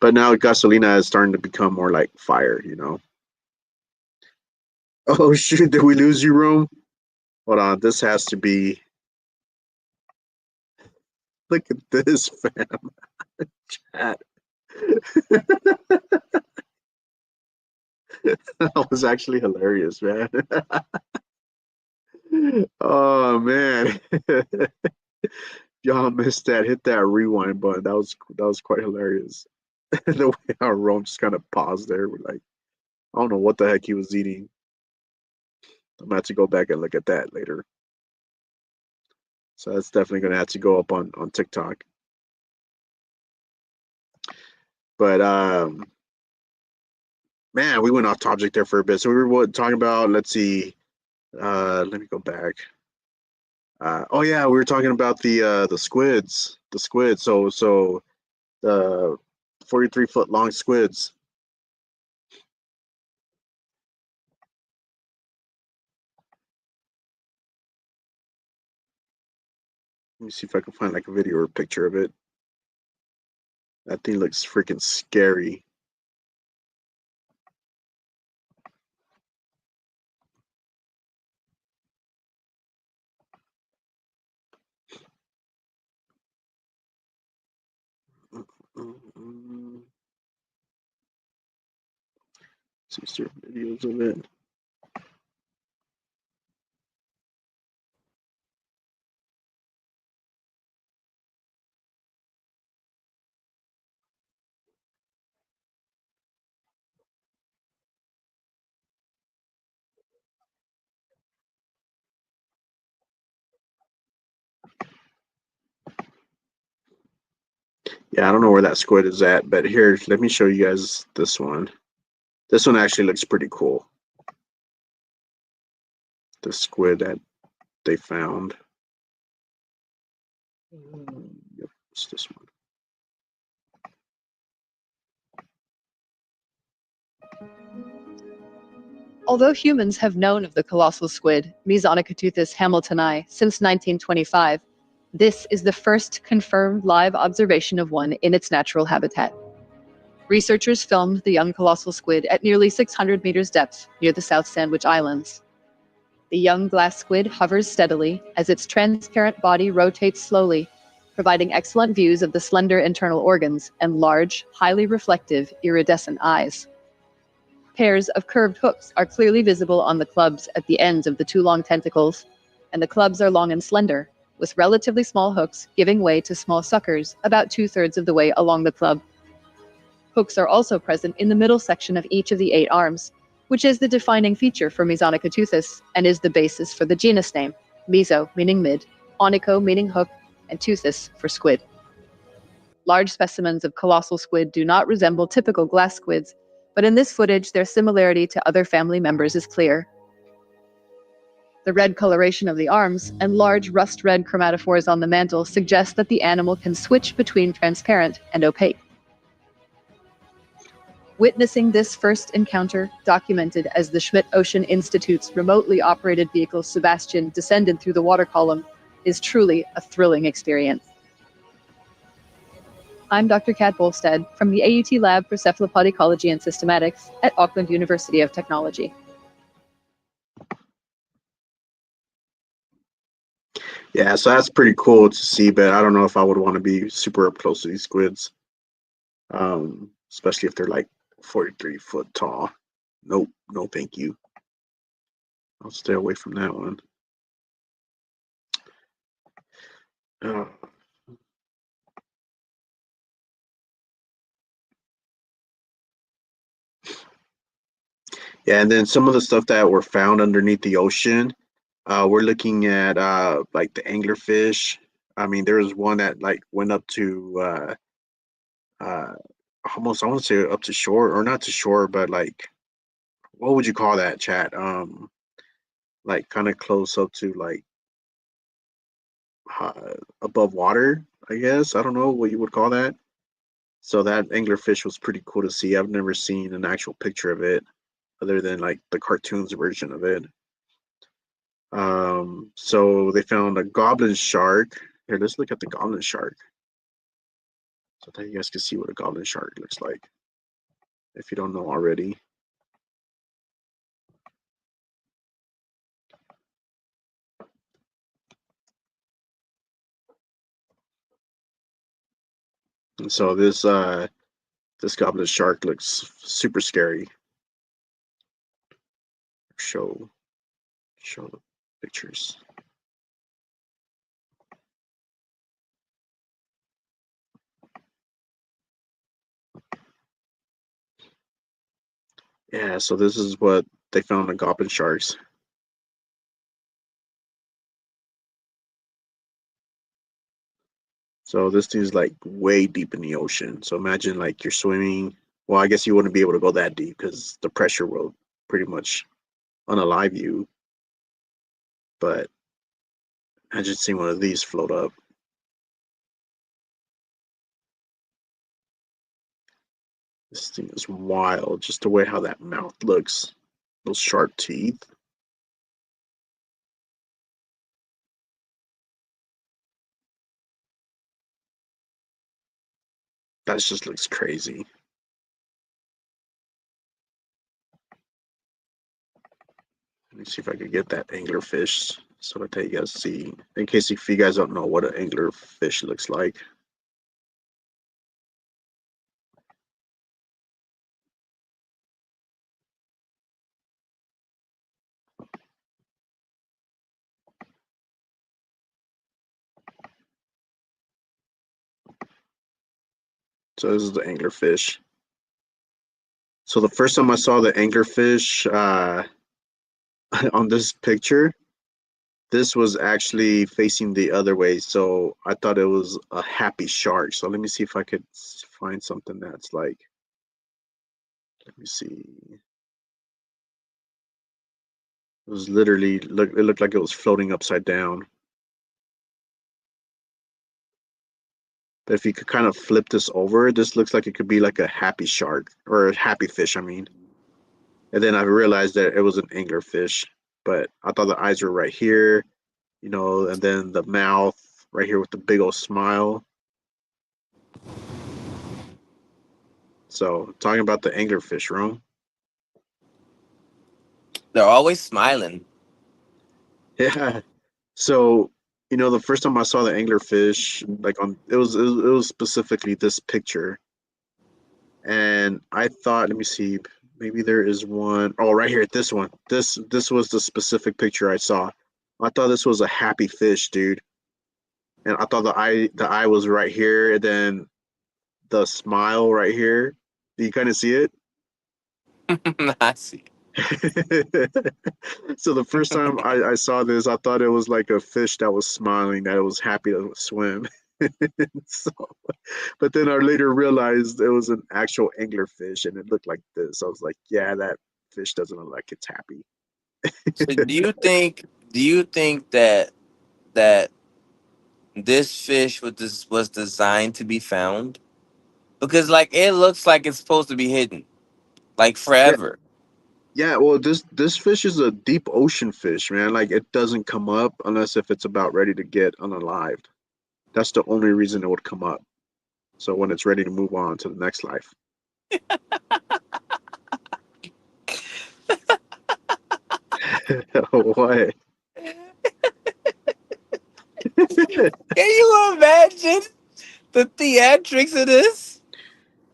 But now gasolina is starting to become more like fire. Oh shoot, did we lose you, Rome? Hold on, this has to be. Look at this, fam. Chat. That was actually hilarious, man. Oh man. Y'all missed that. Hit that rewind button. That was quite hilarious. The way our Rome just kind of paused there. We're like, I don't know what the heck he was eating. I'm gonna have to go back and look at that later. So that's definitely gonna have to go up on TikTok. But man, we went off topic there for a bit. So we were talking about. Let's see. Let me go back. Oh yeah, we were talking about the squids. The squids. So the 43-foot long squids. Let me see if I can find like a video or a picture of it. That thing looks freaking scary. See certain videos of it. Yeah, I don't know where that squid is at, but here, let me show you guys this one. This one actually looks pretty cool. The squid that they found. Yep, it's this one. Although humans have known of the colossal squid, Mesonicoteuthis hamiltoni, since 1925, this is the first confirmed live observation of one in its natural habitat. Researchers filmed the young colossal squid at nearly 600 meters depth near the South Sandwich Islands. The young glass squid hovers steadily as its transparent body rotates slowly, providing excellent views of the slender internal organs and large, highly reflective, iridescent eyes. Pairs of curved hooks are clearly visible on the clubs at the ends of the two long tentacles, and the clubs are long and slender, with relatively small hooks giving way to small suckers about 2/3 of the way along the club. Hooks are also present in the middle section of each of the 8 arms, which is the defining feature for Mesonicoteuthis and is the basis for the genus name, meso meaning mid, onycho meaning hook, and teuthis for squid. Large specimens of colossal squid do not resemble typical glass squids, but in this footage their similarity to other family members is clear. The red coloration of the arms and large rust-red chromatophores on the mantle suggest that the animal can switch between transparent and opaque. Witnessing this first encounter, documented as the Schmidt Ocean Institute's remotely operated vehicle Sebastian descended through the water column, is truly a thrilling experience. I'm Dr. Kat Bolstad from the AUT Lab for Cephalopod Ecology and Systematics at Auckland University of Technology. Yeah, so that's pretty cool to see, but I don't know if I would want to be super up close to these squids, especially if they're like 43 foot tall. Nope, no thank you. I'll stay away from that one. Yeah, and then some of the stuff that were found underneath the ocean, we're looking at like the anglerfish. I mean, there was one that like went up to almost, I want to say up to shore, or not to shore, but like, what would you call that, chat? Like kind of close up to like above water, I guess. I don't know what you would call that. So that anglerfish was pretty cool to see. I've never seen an actual picture of it other than like the cartoons version of it. So they found a goblin shark. Here, let's look at the goblin shark so that you guys can see what a goblin shark looks like if you don't know already. And so this goblin shark looks super scary. Show the pictures. Yeah, so this is what they found in goblin sharks. So this thing's like way deep in the ocean. So imagine like you're swimming. Well, I guess you wouldn't be able to go that deep because the pressure will pretty much unalive you. But imagine seeing one of these float up. This thing is wild. Just the way how that mouth looks. Those sharp teeth. That just looks crazy. Let me see if I could get that anglerfish so that you guys see. In case if you guys don't know what an anglerfish looks like. So this is the anglerfish. So the first time I saw the anglerfish on this picture, this was actually facing the other way. So I thought it was a happy shark. So let me see if I could find something that's like, let me see. It was literally, it looked like it was floating upside down. But if you could kind of flip this over, this looks like it could be like a happy shark or a happy fish, I mean. And then I realized that it was an anglerfish, but I thought the eyes were right here, and then the mouth right here with the big old smile. So talking about the anglerfish, Rome. They're always smiling. Yeah. So, the first time I saw the anglerfish, like it was specifically this picture, and I thought, let me see, maybe there is one. Oh, right here, this one. This was the specific picture I saw. I thought this was a happy fish, dude, and I thought the eye was right here, and then the smile right here. Do you kind of see it? I see. So the first time I saw this, I thought it was like a fish that was smiling, that it was happy to swim. So, but then I later realized it was an actual anglerfish and it looked like this. I was like, yeah, that fish doesn't look like it's happy. So do you think that this fish was designed to be found? Because like it looks like it's supposed to be hidden, like Yeah, forever. yeah. Well, this fish is a deep ocean fish, man. Like it doesn't come up unless if it's about ready to get unalived. That's the only reason it would come up. So when it's ready to move on to the next life. What? Can you imagine the theatrics of this?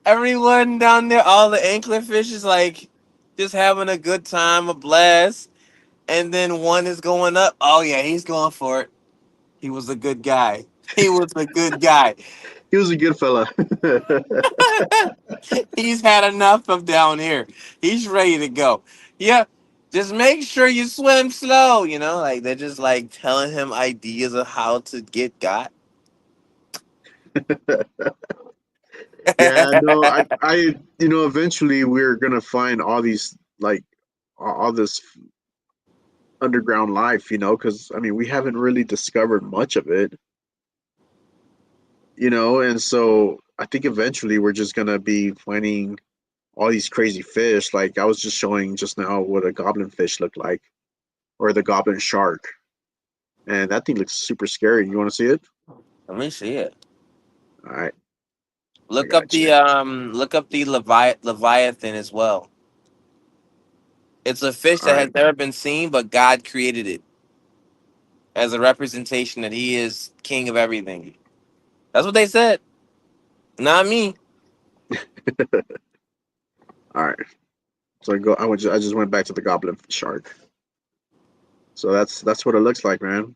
Everyone down there, all the anglerfish is like just having a good time, a blast, and then one is going up. Oh yeah, he's going for it. He was a good guy. He was a good guy. He was a good fella. He's had enough of down here. He's ready to go. Yeah, just make sure you swim slow. Like they're just like telling him ideas of how to get got. Yeah, no, eventually we're gonna find all these like all this underground life, because I mean we haven't really discovered much of it, and so I think eventually we're just gonna be finding all these crazy fish. Like I was just showing just now what a goblin fish looked like, or the goblin shark, and that thing looks super scary. You want to see it? Let me see it. All right, I Look up got the you. Leviathan as well. It's a fish All that right. has never been seen, but God created it as a representation that He is King of everything. That's what they said, not me. All right. So I just went back to the goblin shark. So that's what it looks like, man.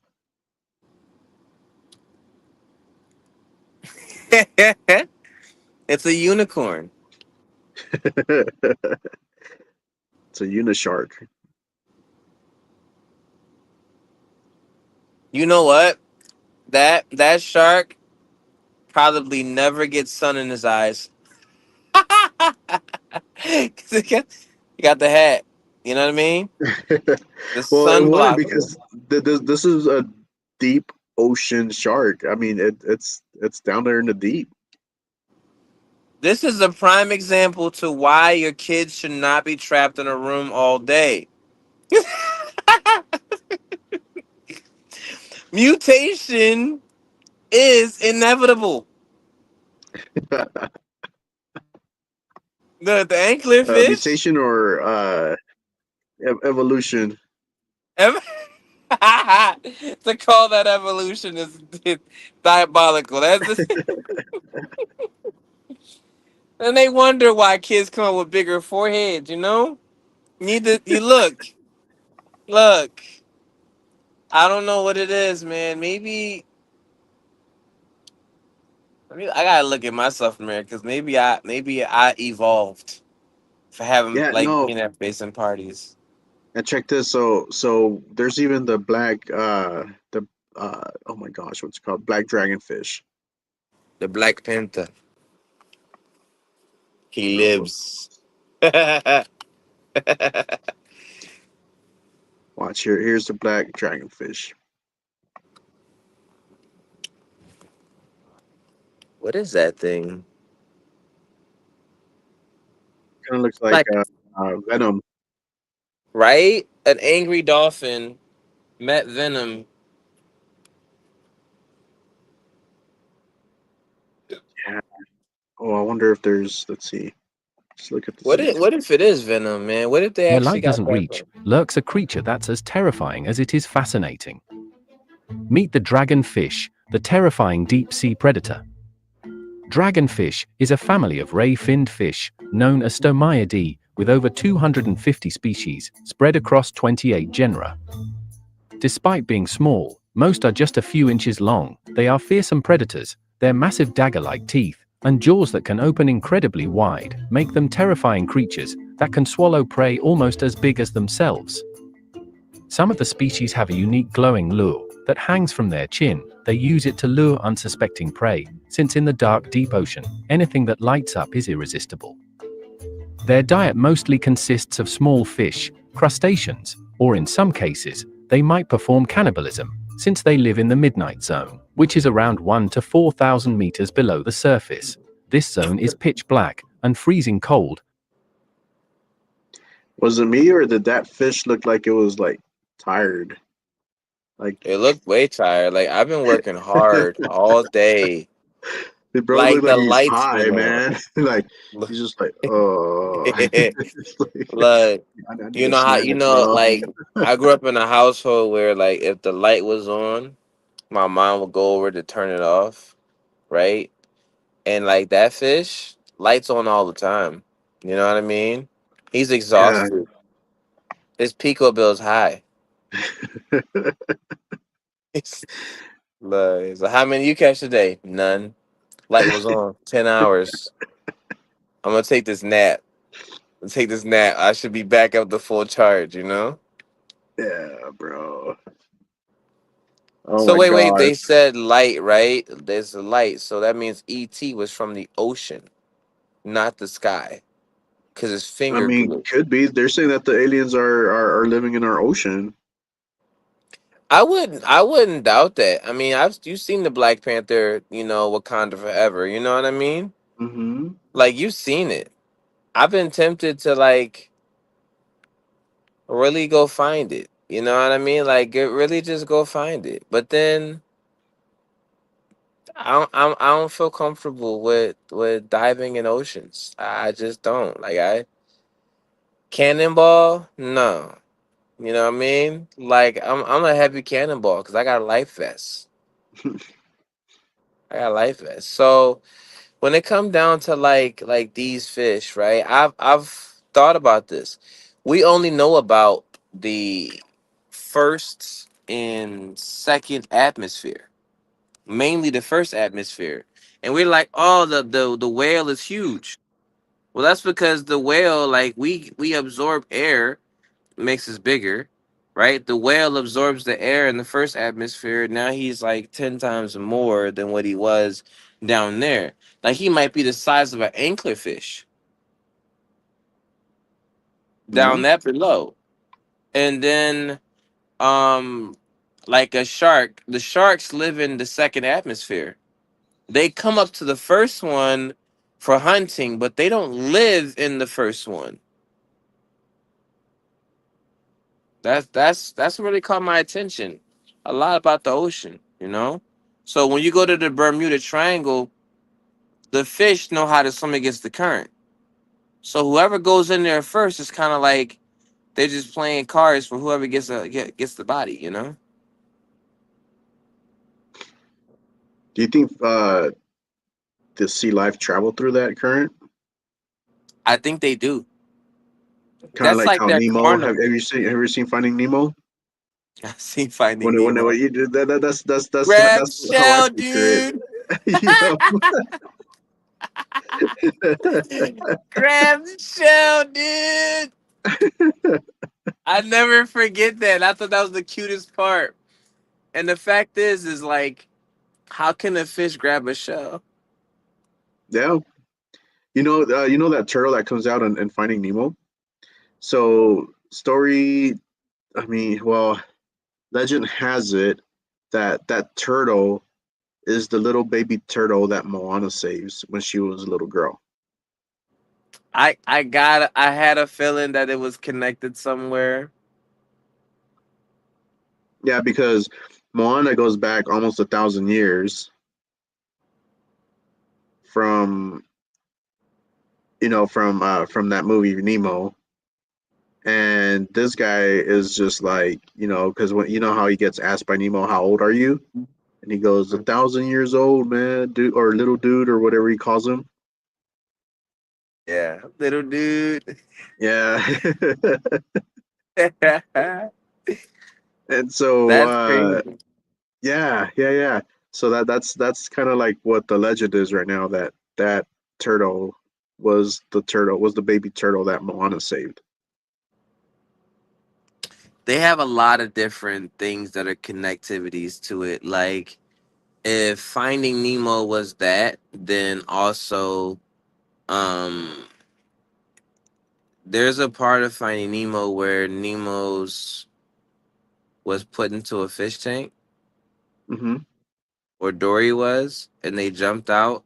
It's a unicorn. It's a unishark. You know what? That shark probably never gets sun in his eyes. 'Cause he got the hat. You know what I mean? The Well, it wouldn't sunblock. because this is a deep ocean shark. I mean, it's down there in the deep. This is a prime example to why your kids should not be trapped in a room all day. Mutation is inevitable. The anglerfish. Mutation or evolution. ev- to call that evolution is diabolical. And they wonder why kids come up with bigger foreheads. You look. I don't know what it is, man. I gotta look at myself in the mirror because maybe I evolved for having Yeah, like no. being at basing parties. And check this. So there's even the black the oh my gosh, what's it called? Black dragonfish. The Black Panther. He So lives. What watch here. Here's the black dragonfish. is that thing? Kind of looks like Like venom. right? An angry dolphin met Venom. Yeah. Oh, I wonder if there's. Let's see. Just look at the What sea. if it is venom, man? What if they Where actually light got doesn't that reach, from? lurks a creature that's as terrifying as it is fascinating. Meet the dragonfish, the terrifying deep-sea predator. Dragonfish is a family of ray-finned fish, known as Stomiidae, with over 250 species, spread across 28 genera. Despite being small, most are just a few inches long. They are fearsome predators. Their massive dagger-like teeth and jaws that can open incredibly wide make them terrifying creatures that can swallow prey almost as big as themselves. Some of the species have a unique glowing lure that hangs from their chin. They use it to lure unsuspecting prey, since in the dark, deep ocean, anything that lights up is irresistible. Their diet mostly consists of small fish, crustaceans, or in some cases, they might perform cannibalism, since they live in the midnight zone, which is around 1 to 4,000 meters below the surface. This zone is pitch black and freezing cold. Was it me or did that fish look like it was like tired? Like It looked way tired. Like I've been working hard all day. the bro Like looked like the he's lights high, been on. man. Like Look, he's just like, oh, look, I need you a know how snack, bro. like I grew up in a household where like if the light was on, my mom would go over to turn it off, right? And like that fish, lights on all the time. You know what I mean? He's Yeah. exhausted. His pico bill's high. Look, so how many you catch today? None. Light was on 10 hours. I'm gonna take this nap. Take this nap. I should be back up to full charge. You know. Yeah, bro. Oh So my wait. god. They said light, right? There's a light, so that means ET was from the ocean, not the sky, because his I finger mean, grew. could be. They're saying that the aliens are living in our ocean. I wouldn't doubt that. I mean, you've seen the Black Panther, Wakanda Forever. You know what I mean? Mm-hmm. Like you've seen it. I've been tempted to like really go find it. You know what I mean? Like really just go find it. But then I don't feel comfortable with diving in oceans. I just don't. Like I cannonball, no. You know what I mean? Like I'm a heavy cannonball because I got a life vest. I got a life vest. So when it come down to like these fish, right? I've thought about this. We only know about the first and second atmosphere, mainly the first atmosphere, and we're like, oh, the whale is huge. Well, that's because the whale, like we absorb air, makes us bigger, right? The whale absorbs the air in the first atmosphere. Now he's like 10 times more than what he was down there. Like he might be the size of an anglerfish Yeah. down that below. And then um like a shark, the sharks live in the second atmosphere. They come up to the first one for hunting, but they don't live in the first one. That's really caught my attention. A lot about the ocean. So when you go to the Bermuda Triangle, the fish know how to swim against the current. So whoever goes in there first is kind of like they're just playing cards for whoever gets the body. Do you think the sea life travel through that current? I think they do. Kind of That's like like how their Nemo. Have carnival. you seen? Have you ever seen Finding Nemo? I see Finding When Nemo. you do Grab that's how I shell, picture dude. it. Grab shell, dude. I never forget that. I thought that was the cutest part. And the fact is like, how can a fish grab a shell? Yeah, you know that turtle that comes out in Finding Nemo. So story, I mean, well, legend has it that that turtle is the little baby turtle that Moana saves when she was a little girl. I had a feeling that it was connected somewhere. Yeah, because Moana goes back almost 1,000 years from from that movie Nemo. And this guy is just like, because when how he gets asked by Nemo, "How old are you?" And he goes, "1,000 years old, man, dude, or little dude, or whatever he calls him." Yeah, little dude. Yeah. That's And so, crazy. yeah, yeah, yeah. So that's kind of like what the legend is right now. That turtle was the baby turtle that Moana saved. They have a lot of different things that are connectivities to it. Like if Finding Nemo was that, then also um there's a part of Finding Nemo where Nemo's was put into a fish tank, Hmm. or Dory was, and they jumped out.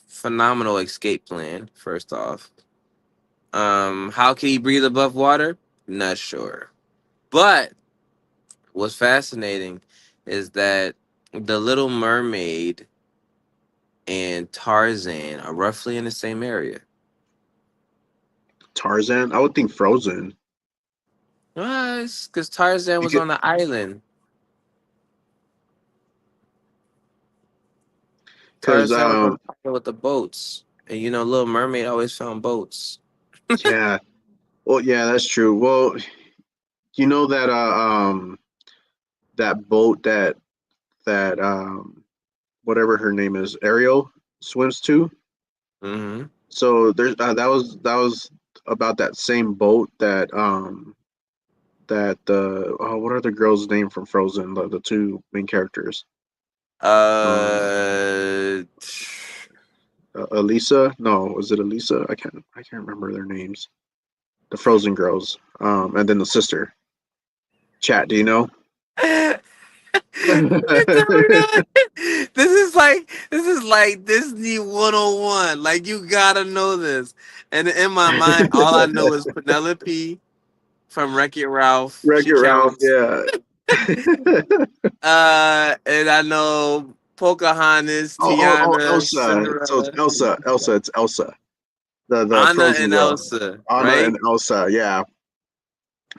Phenomenal escape plan, first off. How can he breathe above water? Not sure. But what's fascinating is that the Little Mermaid and Tarzan are roughly in the same area. Tarzan, I would think Frozen. Because Tarzan was Because, on the island. because Tarzan was on the island with the boats. And Little Mermaid always found boats. yeah, well, yeah, that's true. Well, you know that boat that whatever her name is, Ariel swims to. Mm-hmm. So there's that was about that same boat that the what are the girls' name from Frozen? The two main characters. Um, Uh, Elisa? No, was it Elisa? I can't remember their names. The Frozen girls. And then the sister. Chat, do you know? You tell me that? This is like Disney 101. Like you gotta know this. And in my mind, all I know is Penelope from Wreck-It Ralph. Wreck She It Ralph, counts. yeah. And I know Pocahontas, Oh, Tiana, Elsa. So it's Cinderella, Elsa. Elsa, it's Elsa. The Anna, Frozen and girl. Elsa, Anna right? and Elsa, yeah.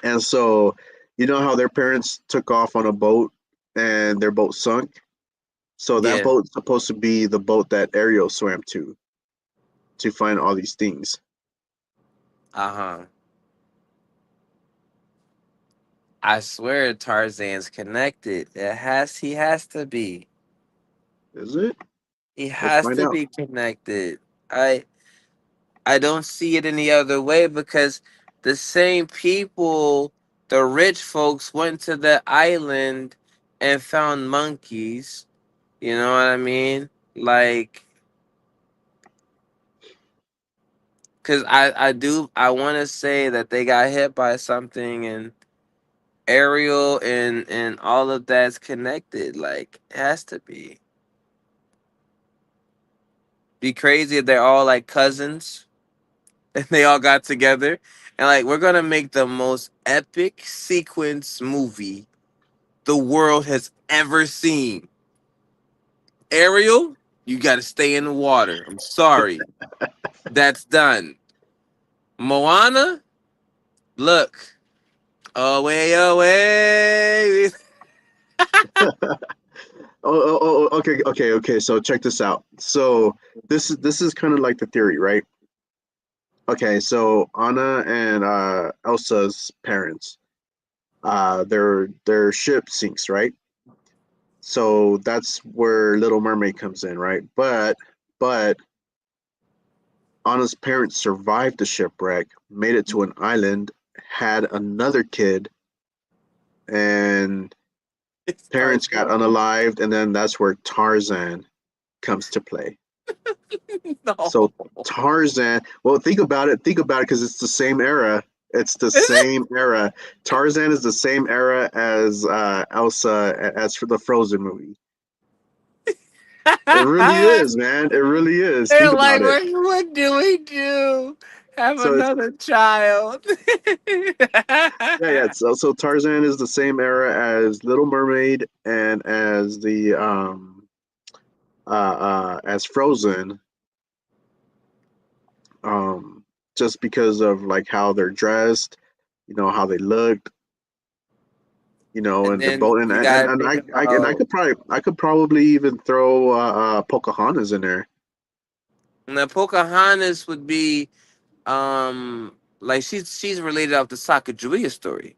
And so, you know how their parents took off on a boat and their boat sunk? So that Yeah. boat's supposed to be the boat that Ariel swam to find all these things. Uh-huh. I swear Tarzan's connected. He has to be. Is it? He Let's has find to out. be connected. I don't see it any other way because the same people, the rich folks, went to the island and found monkeys. You know what I mean? Like, cause I want to say that they got hit by something, and Ariel and all of that's connected. Like, it has to be crazy if they're all like cousins and they all got together and like we're gonna make the most epic sequence movie the world has ever seen. Ariel, you gotta stay in the water. I'm sorry. That's done. Moana, look. Away, away. Okay, okay, okay. So check this out. So this is kind of like the theory, right? Okay, so Anna and Elsa's parents, their ship sinks, right? So that's where Little Mermaid comes in, right? But Anna's parents survived the shipwreck, made it to an island, had another kid, and It parents starts got with unalived, and then that's where Tarzan comes to play. no. So Tarzan, well, think about it, because it's the same era. It's the Is it? same era. Tarzan is the same era as Elsa, as for the Frozen movie. It really is, man. It really is. They're Think like, about it. what do we do? Have So it's another child. yeah, yeah. So Tarzan is the same era as Little Mermaid and as the as Frozen, just because of like how they're dressed, how they looked, And and the then boat, you gotta think about I could probably even throw Pocahontas in there. now Pocahontas would be like she's related off the Sacagawea story.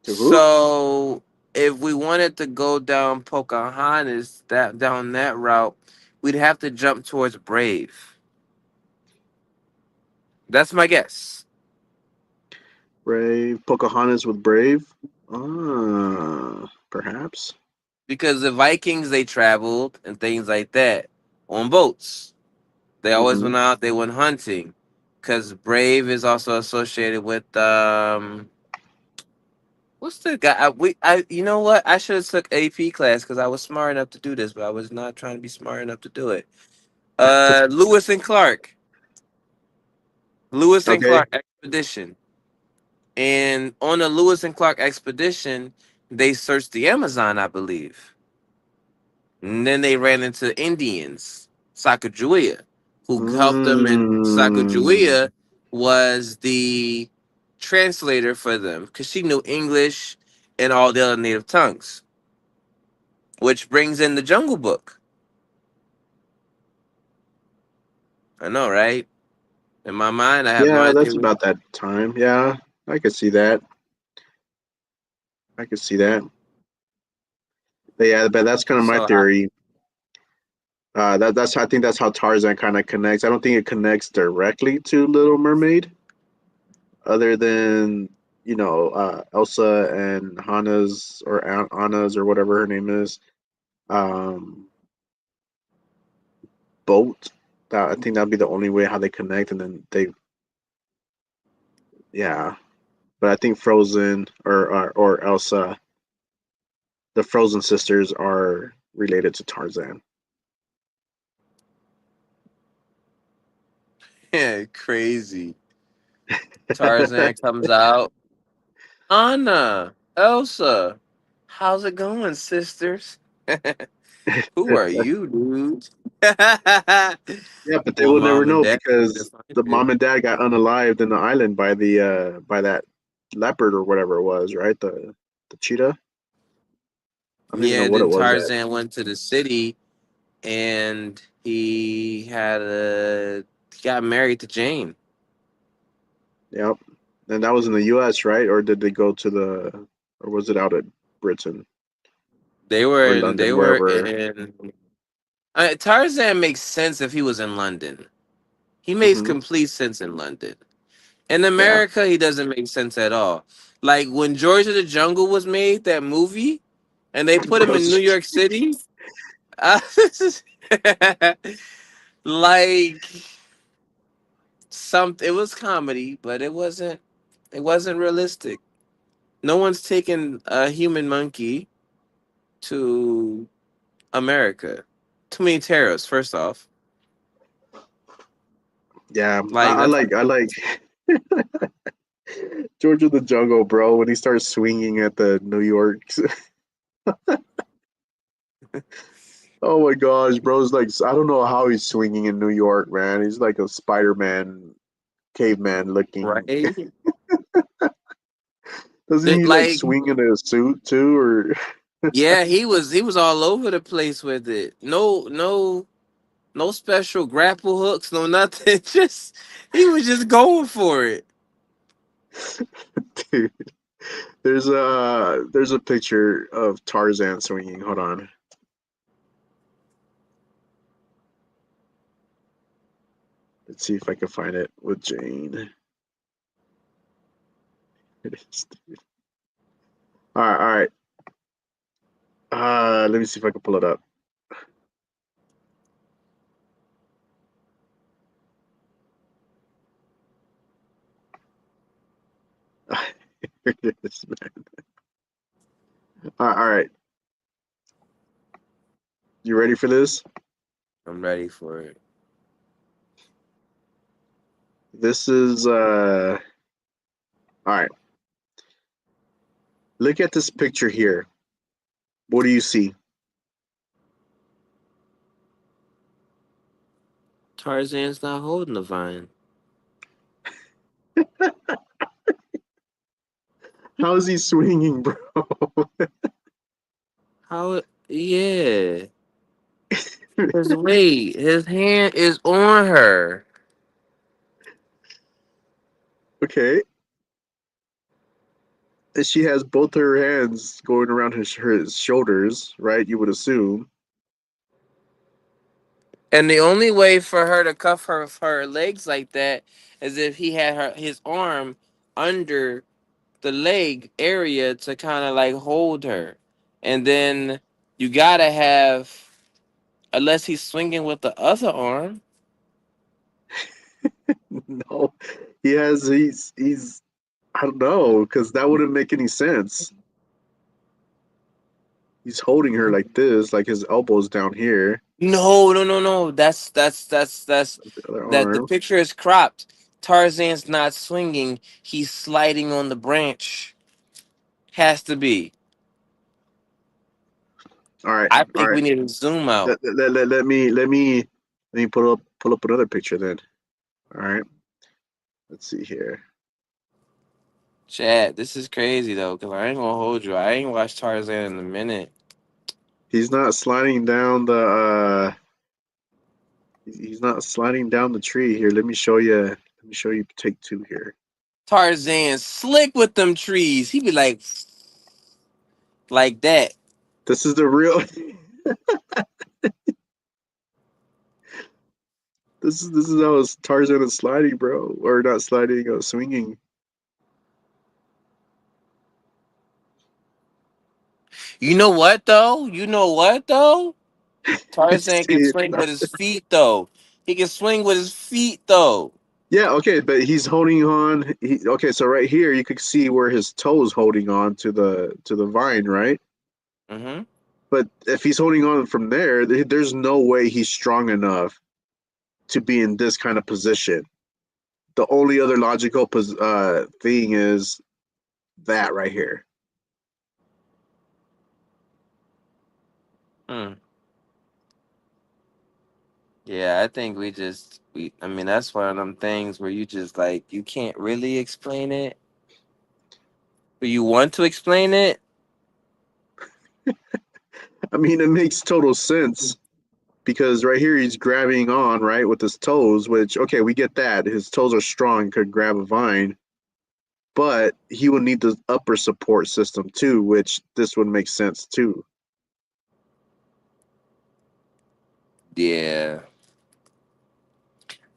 To who? So if we wanted to go down Pocahontas down that route, we'd have to jump towards Brave. That's my guess. Brave Pocahontas with Brave. Perhaps. Because the Vikings they traveled and things like that on boats. They always Hmm. went out, they went hunting. Cause Brave is also associated with what's the guy? You know what? I should have took AP class because I was smart enough to do this, but I was not trying to be smart enough to do it. Lewis and Clark, Lewis and Okay. Clark expedition, and on the Lewis and Clark expedition, they searched the Amazon, I believe, and then they ran into Indians, Sacagawea, who helped them, and Mm. Sacagawea was the translator for them because she knew English and all the other native tongues, which brings in the Jungle Book. I know, right? In my mind, I have no Yeah, idea. that's about that time. Yeah, I could see that. I could see that. But yeah, but that's kind of my So I, theory. That's I think that's how Tarzan kind of connects. I don't think it connects directly to Little Mermaid, other than Elsa and Hana's or Anna's or whatever her name is um, boat. That I think that'd be the only way how they connect, and then yeah. But I think Frozen or Elsa, the Frozen sisters, are related to Tarzan. yeah, crazy. Tarzan comes out. Anna, Elsa, how's it going, sisters? Who are you, dude? Yeah, but they Well, will never mom and know dad to because find the you. mom and dad got unalived in the island by that leopard or whatever it was, right? The cheetah. I don't even know Yeah, what it then was that. Tarzan went to the city and he got married to Jane. Yep. And that was in the U.S., right? Or did they go to or was it out at Britain or They London, were wherever? in Tarzan makes sense if he was in London. He makes Hmm. complete sense in London. In Yeah. America, he doesn't make sense at all. Like when George of the Jungle was made, that movie, and they put him in New Bros. York City. Uh, like it was comedy, but it wasn't realistic. No one's taken a human monkey to America. Too many terrorists, first off. Yeah, Like that's I like George of the Jungle, bro. When he starts swinging at the New York. Oh my gosh, bro's like I don't know how he's swinging in New York, man. He's like a Spider-Man, caveman looking. right. Doesn't he like Like swing in a suit too, or? yeah, he was all over the place with it. No special grapple hooks, no nothing. Just he was just going for it. Dude, there's a picture of Tarzan swinging. Hold on, let's see if I can find it with Jane. It is. All right. Let me see if I can pull it up. Here it is, man. All right. You ready for this? I'm ready for it. This is all right. Look at this picture here. What do you see? Tarzan's not holding the vine. How is he swinging, bro? How? Yeah. Cause wait, his hand is on her. Okay. And she has both her hands going around his shoulders, right? You would assume. And the only way for her to cuff her legs like that is if he had his arm under the leg area to kind of like hold her. And then you gotta have, unless he's swinging with the other arm. No, he's I don't know because that wouldn't make any sense. He's holding her like this, like his elbows down here, No, no, no, no. the other That the arm. picture is cropped. Tarzan's not swinging. He's sliding on the branch. Has to be. I All think we right. need to zoom out. Let me pull up another picture then. All right, let's see here. Chad, this is crazy though, cause I ain't gonna hold you. I ain't watched Tarzan in a minute. He's not sliding down the he's not sliding down the tree here. Let me show you. Let me show you. Take two here. Tarzan slick with them trees. He be like that. This is the real. This is how Tarzan is sliding, bro, or not sliding, swinging. You know what though? You know what though? Tarzan can See, swing with his feet though. He can swing with his feet though. yeah, okay, but he's holding on. Okay, so right here you could see where his toes holding on to the vine, right? Mm-hmm. But if he's holding on from there, there's no way he's strong enough to be in this kind of position. The only other logical thing is that right here. Hmm. Yeah, I think I mean that's one of them things where you just like you can't really explain it. But you want to explain it? I mean, it makes total sense because right here he's grabbing on right with his toes, which okay, we get that his toes are strong, could grab a vine, but he would need the upper support system too, which this would make sense too. Yeah.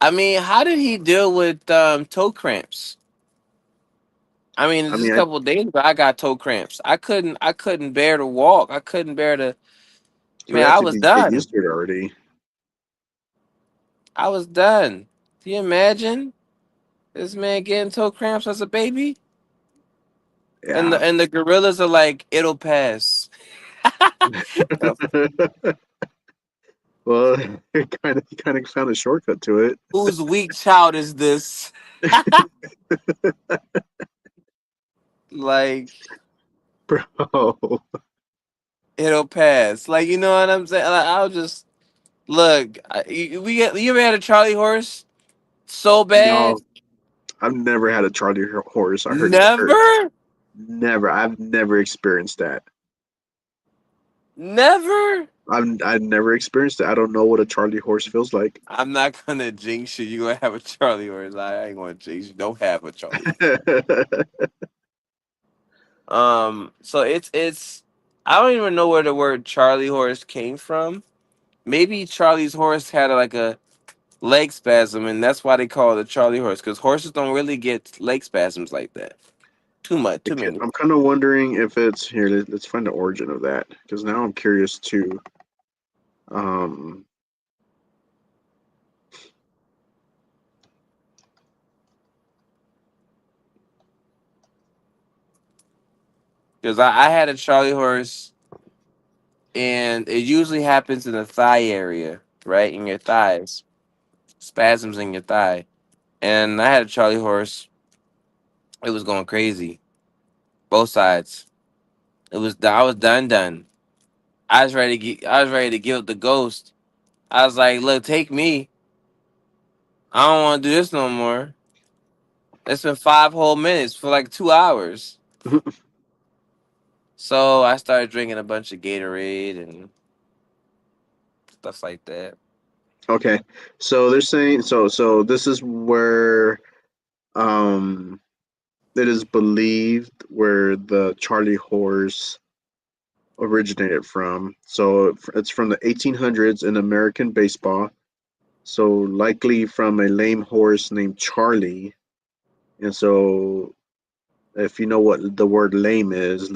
I mean, how did he deal with toe cramps? I mean, I just a mean, couple of days ago, I got toe cramps. I couldn't bear to walk. I couldn't bear to. he would Man, have I to was get done. used to it already. I was done. Can you imagine this man getting toe cramps as a baby? And Yeah. the gorillas are like, it'll pass. Well, it kind of found a shortcut to it. Whose weak child is this? Like, Bro. it'll pass. Like, you know what I'm saying? Like, I'll just look. You ever had a Charlie horse so bad? No, I've never had a Charlie horse. I heard it hurts. Never, Never. I've never experienced that. never. I've never experienced it. I don't know what a Charlie horse feels like. I'm not gonna jinx you. You gonna have a Charlie horse? I ain't gonna jinx you. Don't have a Charlie. So it's. I don't even know where the word Charlie horse came from. Maybe Charlie's horse had like a leg spasm, and that's why they call it a Charlie horse. Because horses don't really get leg spasms like that. Too much, too many. I'm kind of wondering if it's here. Let's find the origin of that because now I'm curious too. Um, Because I had a Charlie horse, and it usually happens in the thigh area, right in your thighs, spasms in your thigh. And I had a Charlie horse. It was going crazy, both sides. I was done. I was ready to give up the ghost. I was like, look, take me. I don't want to do this no more. It's been 5 whole minutes for like 2 hours. So I started drinking a bunch of Gatorade and stuff like that. Okay, so they're saying so this is where um it is believed where the Charlie horse originated from. So it's from the 1800s in American baseball. So likely from a lame horse named Charlie. And so if you know what the word lame is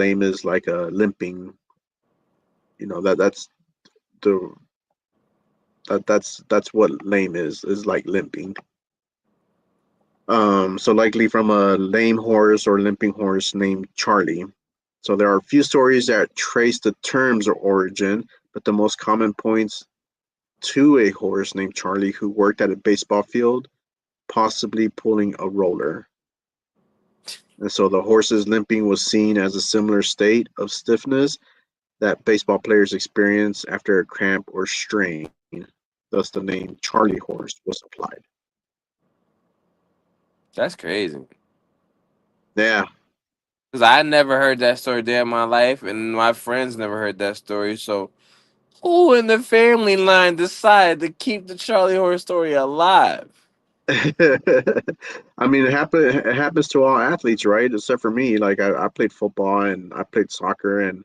like a limping. You know the that's what lame is like limping. So likely from a lame horse or limping horse named Charlie. So there are a few stories that trace the term's origin, but the most common points to a horse named Charlie who worked at a baseball field, possibly pulling a roller. And so the horse's limping was seen as a similar state of stiffness that baseball players experience after a cramp or strain. Thus, the name Charlie horse was applied. That's crazy. Yeah. Because I never heard that story day in my life, and my friends never heard that story. So, who in the family line decided to keep the Charlie horse story alive? I mean, it happens to all athletes, right? Except for me. Like I played football and I played soccer, and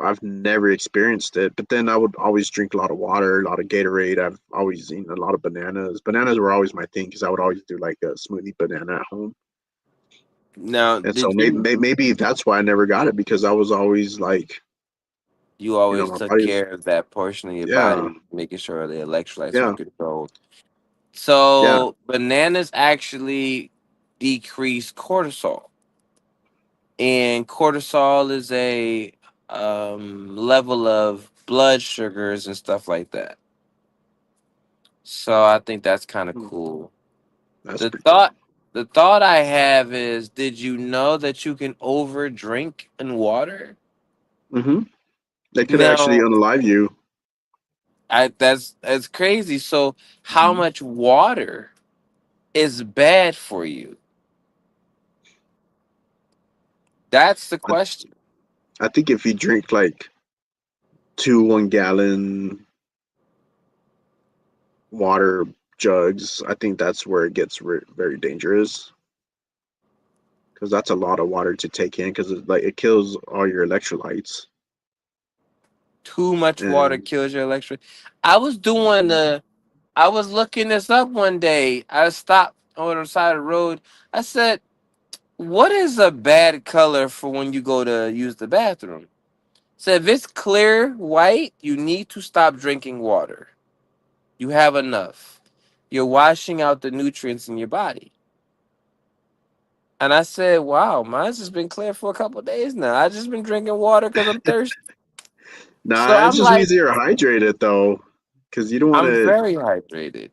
I've never experienced it. But then I would always drink a lot of water, a lot of Gatorade. I've always eaten a lot of bananas. Bananas were always my thing because I would always do like a smoothie banana at home. Now, And so did you? maybe that's why I never got it because I was always like, You always my took body. care of that portion of your Yeah, body, making sure the electrolytes were yeah, controlled. yeah. So, bananas actually decrease cortisol, and cortisol is a level of blood sugars and stuff like that. So, I think that's kind of Hmm, cool. that's The pretty cool. thought the thought I have is, did you know that you can over drink in water? Hmm. They could actually Now, unalive you. that's crazy. So, how Hmm. much water is bad for you? That's the I, question. I think if you drink like two 1 gallon water jugs, I think that's where it gets very dangerous because that's a lot of water to take in because it kills all your electrolytes. Too much water And kills your electric. I was doing mhm, the I was looking this up one day. I stopped on the side of the road. I said, "What is a bad color for when you go to use the bathroom?" So if it's clear white, you need to stop drinking water. You have enough. You're washing out the nutrients in your body. And I said, "Wow, mine's just been clear for a couple of days now. I just been drinking water because I'm thirsty." So nah, it I'm just like, means you're hydrated though, because you don't want I'm to. very hydrated,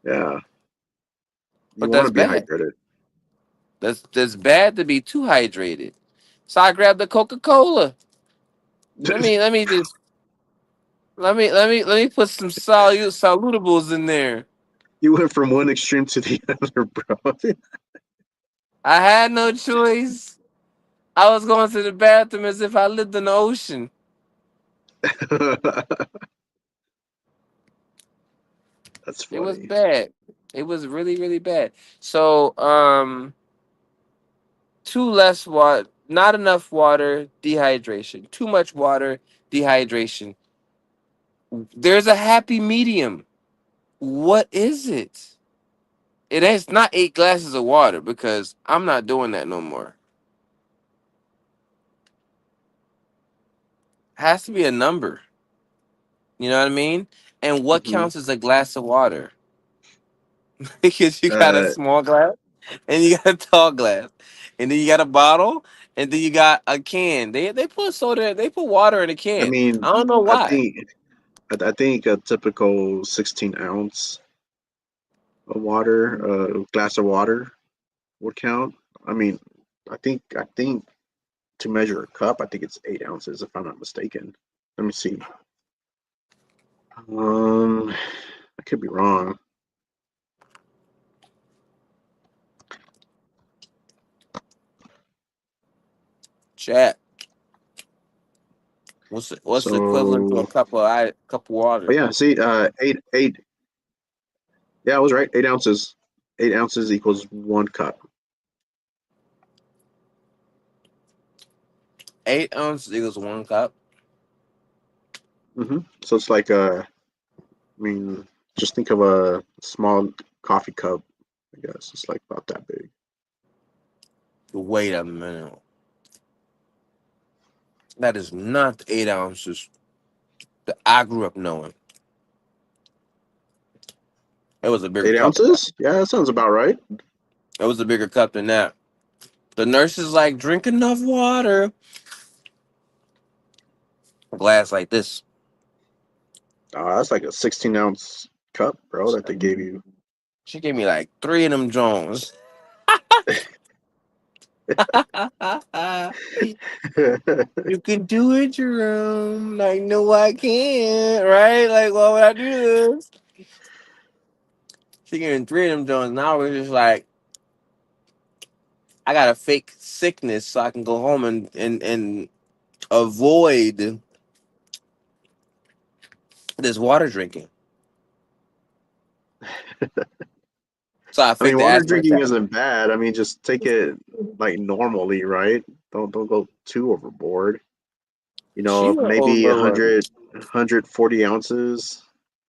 Yeah, you but want that's to be bad. hydrated. That's bad to be too hydrated. So I grabbed the Coca-Cola. Let me just let me put some salutables in there. You went from one extreme to the other, bro. I had no choice. I was going to the bathroom as if I lived in the ocean. That's It was funny. bad. It was really, really bad. So, too less water, not enough water, dehydration. Too much water, dehydration. There's a happy medium. What is it? It is not 8 glasses of water because I'm not doing that no more. It has to be a number. You know what I mean? And what Hmm. counts as a glass of water? Because you got a Uh, small glass and you got a tall glass. And then you got a bottle and then you got a can. They put soda, they put water in a I can. I mean, don't know I why. think I think a typical 16 ounce of water, glass of water would count. I mean, I think to measure a cup, I think it's 8 ounces if I'm not mistaken. Let me see. I could be wrong. Chat. What's the equivalent to a So, cup of oh water? yeah, see, eight. Yeah, I was right. 8 ounces. 8 ounces equals 1 cup. 8 ounces equals 1 cup. So it's like I mean, just think of a small coffee cup. I guess it's like about that big. Wait a minute. That is not 8 ounces that I grew up knowing. It was a bigger Eight cup than that. ounces? Yeah, that sounds about right. It was a bigger cup than that. The nurse is like, drink enough water. A glass like this. That's like a 16-ounce cup, bro, that they gave you. She gave me like 3 of them Jones. You can do it, Jerome. Like, no, I can't. Right? Like, why would I do this? She gave me 3 of them Jones. Now we're just like, I got a fake sickness so I can go home and avoid this water drinking. So I I mean, faked the water asthma drinking attack. isn't bad. I mean, just take it like normally, right? Don't go too overboard. She went Maybe overboard. 140 ounces.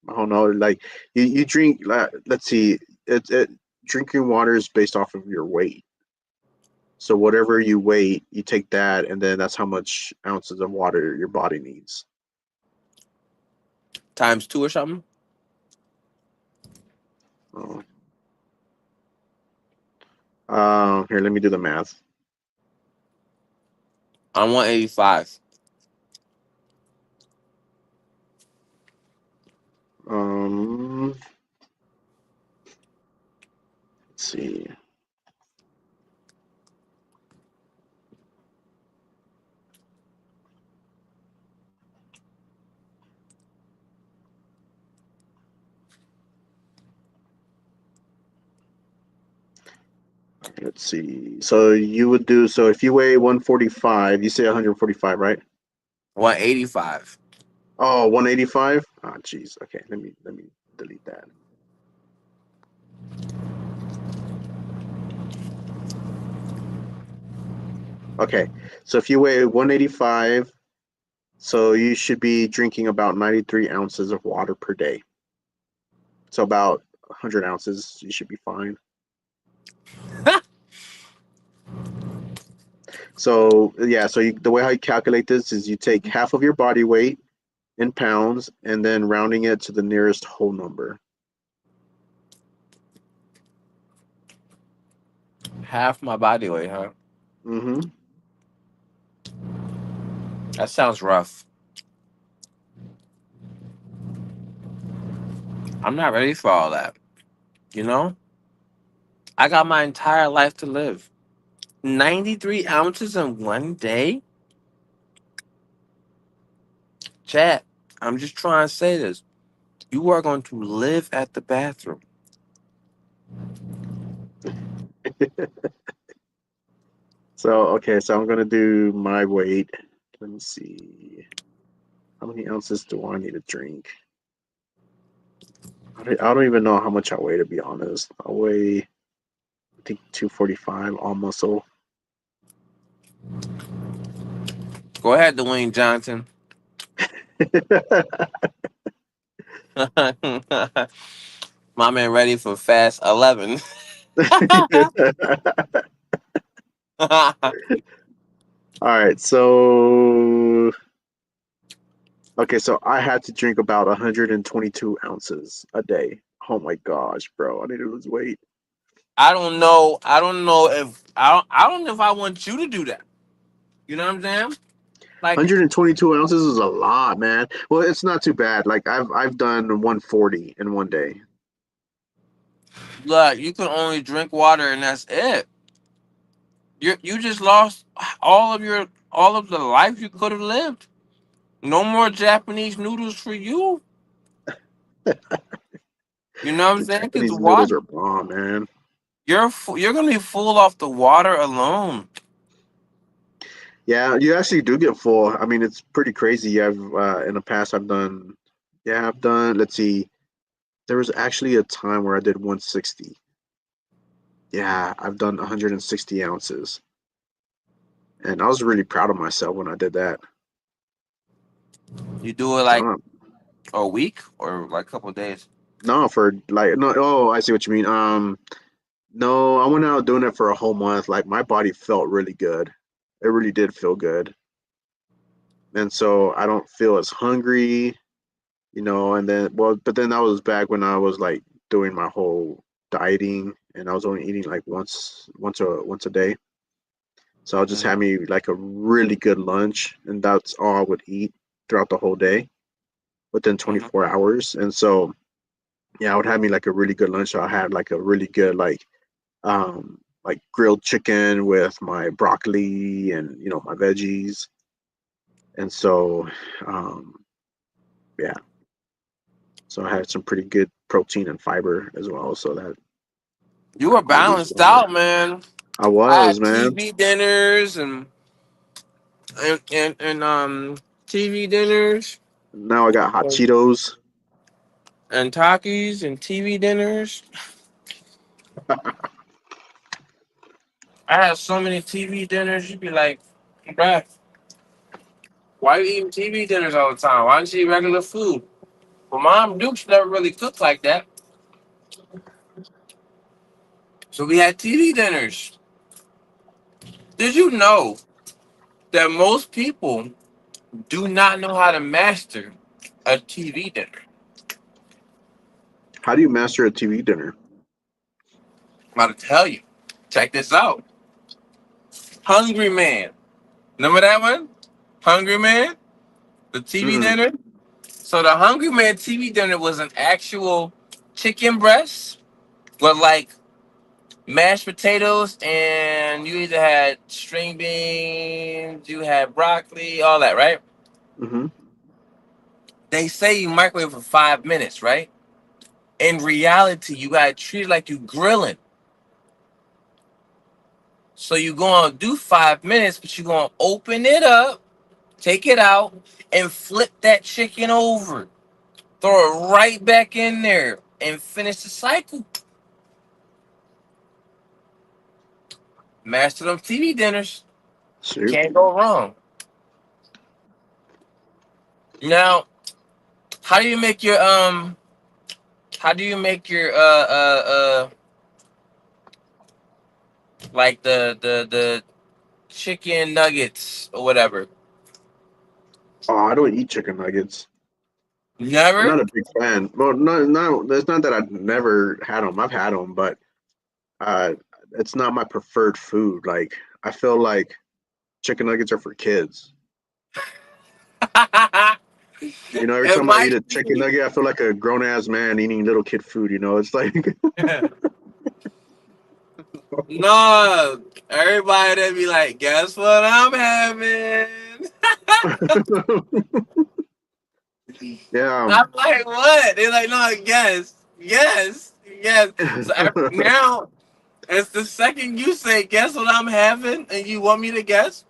I don't know. Like you drink. Let's see. It drinking water is based off of your weight. So whatever you weight, you take that, and then that's how much ounces of water your body needs. Times two or something. Oh. Here, let me do the math. I'm 185. Um, let's see. Let's see. So you would do so if you weigh 145, you say 145, right? 185. Oh, 185? Oh, jeez. Okay, let me delete that. Okay. So if you weigh 185, so you should be drinking about 93 ounces of water per day. So about 100 ounces, you should be fine. So yeah, the way how you calculate this is you take half of your body weight in pounds and then rounding it to the nearest whole number. Half my body weight, huh? Mm-hmm. That sounds rough. I'm not ready for all that. You know? I got my entire life to live. 93 ounces in one day? Chat, I'm just trying to say this. You are going to live at the bathroom. So okay, so I'm gonna do my weight. Let me see. How many ounces do I need to drink? I don't even know how much I weigh, to be honest. I weigh, I think, 245 all muscle. Go ahead, Dwayne Johnson. My man ready for fast 11. All right, so okay, so I had to drink about 122 ounces a day. Oh my gosh, bro, I need to lose weight. I don't know. I don't know if I want you to do that. You know what I'm saying? Like, 122 ounces is a lot, man. Well, it's not too bad. Like I've done 140 in one day. look, you can only drink water and that's it. You just lost all of the life you could have lived. No more Japanese noodles for you. You know what I'm saying? Because Japanese noodles are bomb, man. you're gonna be full off the water alone. Yeah, you actually do get full. I mean, it's pretty crazy. I've in the past I've done, yeah, I've done. Let's see, there was actually a time where I did 160. Yeah, I've done 160 ounces, and I was really proud of myself when I did that. You do it So like a week or like a couple of days. no, for like no. Oh, I see what you mean. No, I went out doing it for a whole month. Like my body felt really good. It really did feel good, and so I don't feel as hungry. And then well, but then that was back when I was like doing my whole dieting, and I was only eating like once a day. So I'll just have Mm-hmm. me like a really good lunch, and that's all I would eat throughout the whole day within Mm-hmm. 24 hours. And so yeah, I would have me like a really good lunch. So I had like a really good like grilled chicken with my broccoli and my veggies. And so um yeah, so I had some pretty good protein and fiber as well. So that You were I'll lose balanced longer. out, man. I I was, had man. TV dinners and TV dinners Now I got hot Cheetos. and Takis and TV dinners. I had so many TV dinners. You'd be like, bruh, why you eating TV dinners all the time? Why don't you eat regular food? Well, Mom Duke's never really cooked like that. So we had TV dinners. Did you know that most people do not know how to master a TV dinner? How do you master a TV dinner? I'm about to tell you. Check this out. Hungry Man. Remember that one? Hungry Man? The TV Mm-mm. dinner? So the Hungry Man TV dinner was an actual chicken breast with like mashed potatoes, and you either had string beans, you had broccoli, all that, right? Mm-hmm. They say you microwave for 5 minutes, right? In reality, you gotta treat it like you grilling. So you gonna do 5 minutes, but you gonna open it up, take it out, and flip that chicken over. Throw it right back in there and finish the cycle. Master them TV dinners. Shoot. Can't go wrong. Now, how do you make your how do you make your like the chicken nuggets or whatever? Oh, I don't eat chicken nuggets. I'm Never? not a big fan. Well, no, it's not that I've never had them. I've had them, but uh, it's not my preferred food. Like I feel like chicken nuggets are for kids. Every It time I eat might a chicken be. nugget, I feel like a grown ass man eating little kid food. It's like No, everybody that be like, guess what I'm having? yeah. I'm like, what? They're like, no, guess, yes, yes. So now it's the second you say, guess what I'm having, and you want me to guess.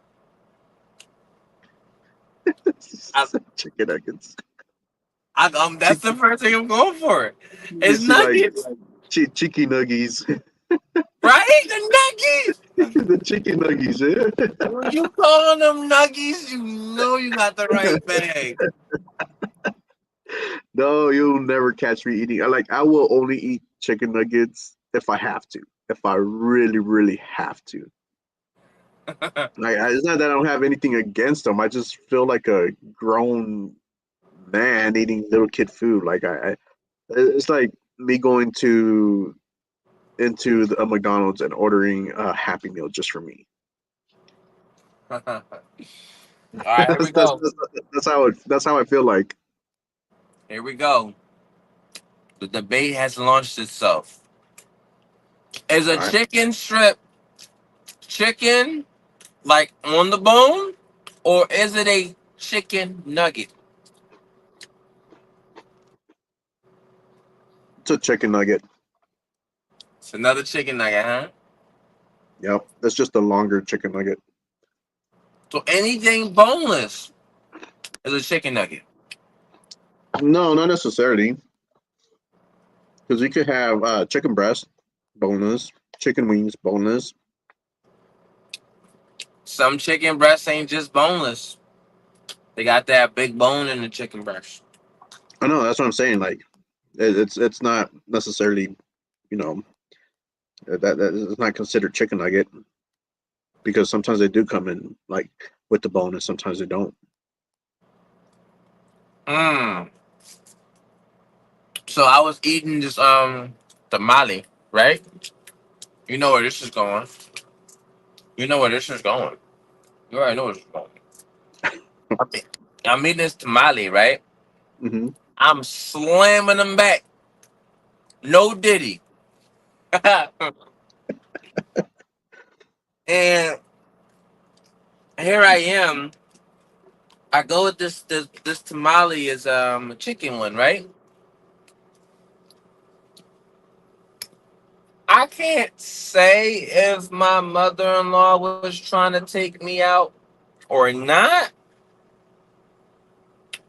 I, Chicken nuggets. that's the first thing I'm going for. You It's see, like nuggets, cheeky nuggies, right? The nuggies. the chicken nuggies. Yeah. When you call them nuggies, you know you got the right bag. No, you'll never catch me eating. I will only eat chicken nuggets if I have to. If I really, really have to. It's not that I don't have anything against them. I just feel like a grown man eating little kid food. It's like me going to a McDonald's and ordering a Happy Meal just for me. All right, here we that's, that's, go. that's, that's how I feel like. Here we go. The debate has launched itself. Is a All right, chicken strip chicken like on the bone, or is it a chicken nugget? it's a chicken nugget. It's another chicken nugget, huh? Yep, that's just a longer chicken nugget. So anything boneless is a chicken nugget. No, not necessarily. Because you could have chicken breast, boneless, chicken wings, boneless. Some chicken breasts ain't just boneless. They got that big bone in the chicken breast. I know that's what I'm saying. Like, it's not necessarily, you know, that is not considered chicken nugget because sometimes they do come in like with the bone and sometimes they don't. Mmm. So I was eating this tamale, right? You know where this is going. You know where this is going. You already know where this is going. I'm, I'm eating this tamale, right? Hmm. I'm slamming them back. No diddy. And here I am. I go with this tamale is a chicken one, right? I can't say if my mother-in-law was trying to take me out or not,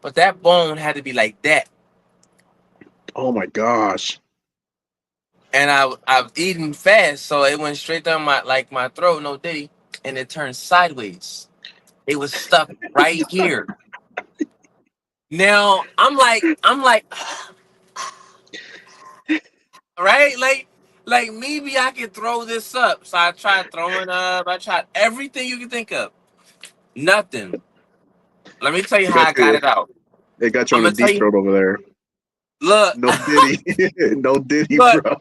but that bone had to be like that. Oh my gosh! And I've eaten fast, so it went straight down my throat, no diddy, and it turned sideways. It was stuck right here. Now I'm like, right, like maybe I can throw this up. So I tried throwing up. I tried everything you can think of. Nothing. Let me tell you It how got I got you. it out. It got you I'm on a gonna tell deep you. throat over there. Look, No diddy, no diddy, look. bro.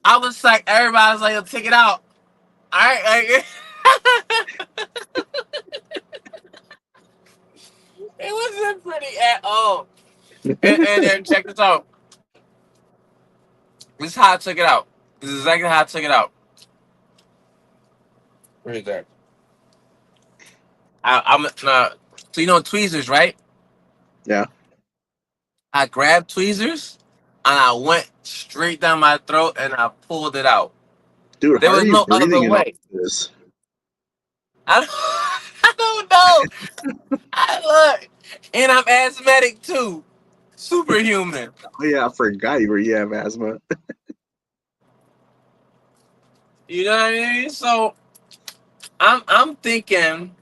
I was like, everybody was like, "Yo, take it out." All right, it wasn't pretty at all. And then check this out. This is how I took it out. This is exactly how I took it out. Where is that? I'm so you know tweezers, right? Yeah, I grabbed tweezers and I went straight down my throat and I pulled it out. dude, how There are was you no other breathing in all way. this? I don't, I don't know. I look, and I'm asthmatic too. Superhuman. Oh yeah, I forgot you have asthma. You know what I mean? So I'm thinking.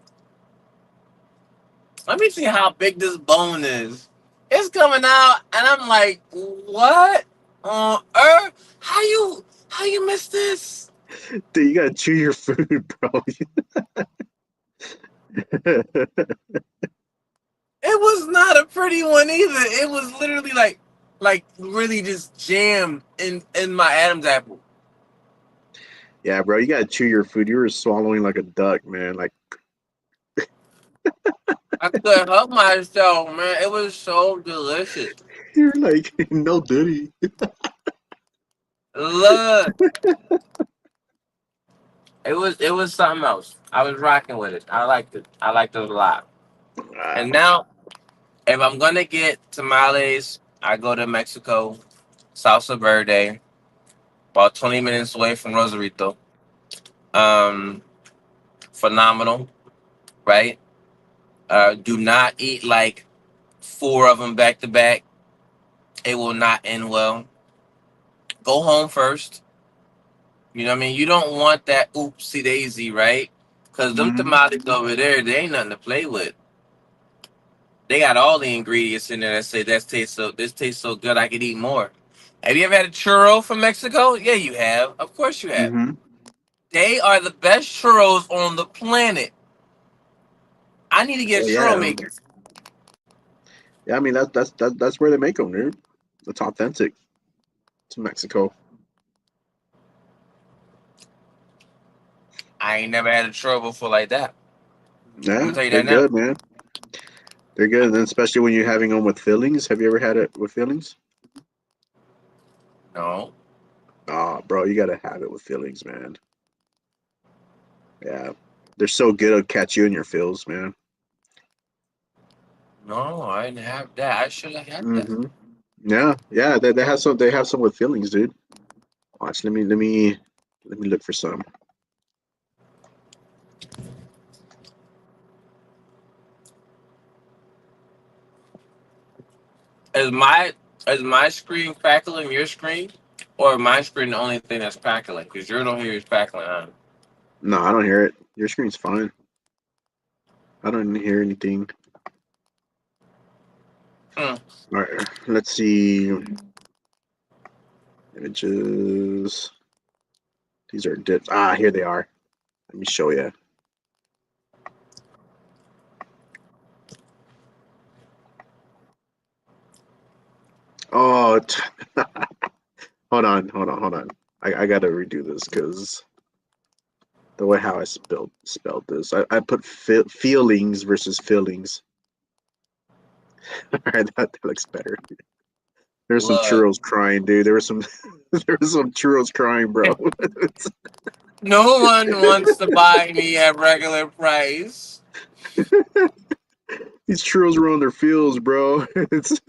Let me see how big this bone is. It's coming out, and I'm like, what on earth? How you missed this? Dude, you gotta chew your food, bro. It was not a pretty one either. It was literally like really just jammed in my Adam's apple. Yeah, bro, you gotta chew your food. You were swallowing like a duck, man. Like I couldn't help myself, man. It was so delicious. you're like no diddy. Look, it was something else. I was rocking with it. I liked it. I liked it a lot. Ah, And now, if I'm gonna get tamales, I go to Mexico, Salsa Verde, about 20 minutes away from Rosarito. Um, Phenomenal, right? Do not eat like four of them back to back. It will not end well. Go home first. You know what I mean? You don't want that oopsie daisy, right? Because them mhm. tamales over there, they ain't nothing to play with. They got all the ingredients in there that say this tastes so good I could eat more. Have you ever had a churro from Mexico? Yeah, you have. Of course you have. Mhm. They are the best churros on the planet. I need to get Oh a churro yeah, maker. yeah. I mean that's where they make them, dude. It's authentic to Mexico. I ain't never had a churro before like that. I'm gonna Yeah, tell you they're that now. good, man. They're good, and then especially when you're having them with fillings. Have you ever had it with fillings? No, Oh, bro, you gotta have it with fillings, man. Yeah, they're so good. It'll catch you in your feels, man. no, I didn't have that. I should have had that. Hmm. Yeah, yeah. They have some. They have some with fillings, dude. Watch. Let me look for some. Is my screen crackling your screen, or my screen the only thing that's crackling? Because you don't hear it's crackling on. No, I don't hear it. Your screen's fine. I don't hear anything. Hmm. All right, let's see. Images. These are dips. Ah, here they are. Let me show you. Oh, hold on. I gotta redo this because the way how I spelled this, I put feelings versus feelings. All right, that looks better. There's some Look, churros crying, dude. There was some there was some churros crying, bro. no one wants to buy me at regular price. These churros were on their feels, bro. It's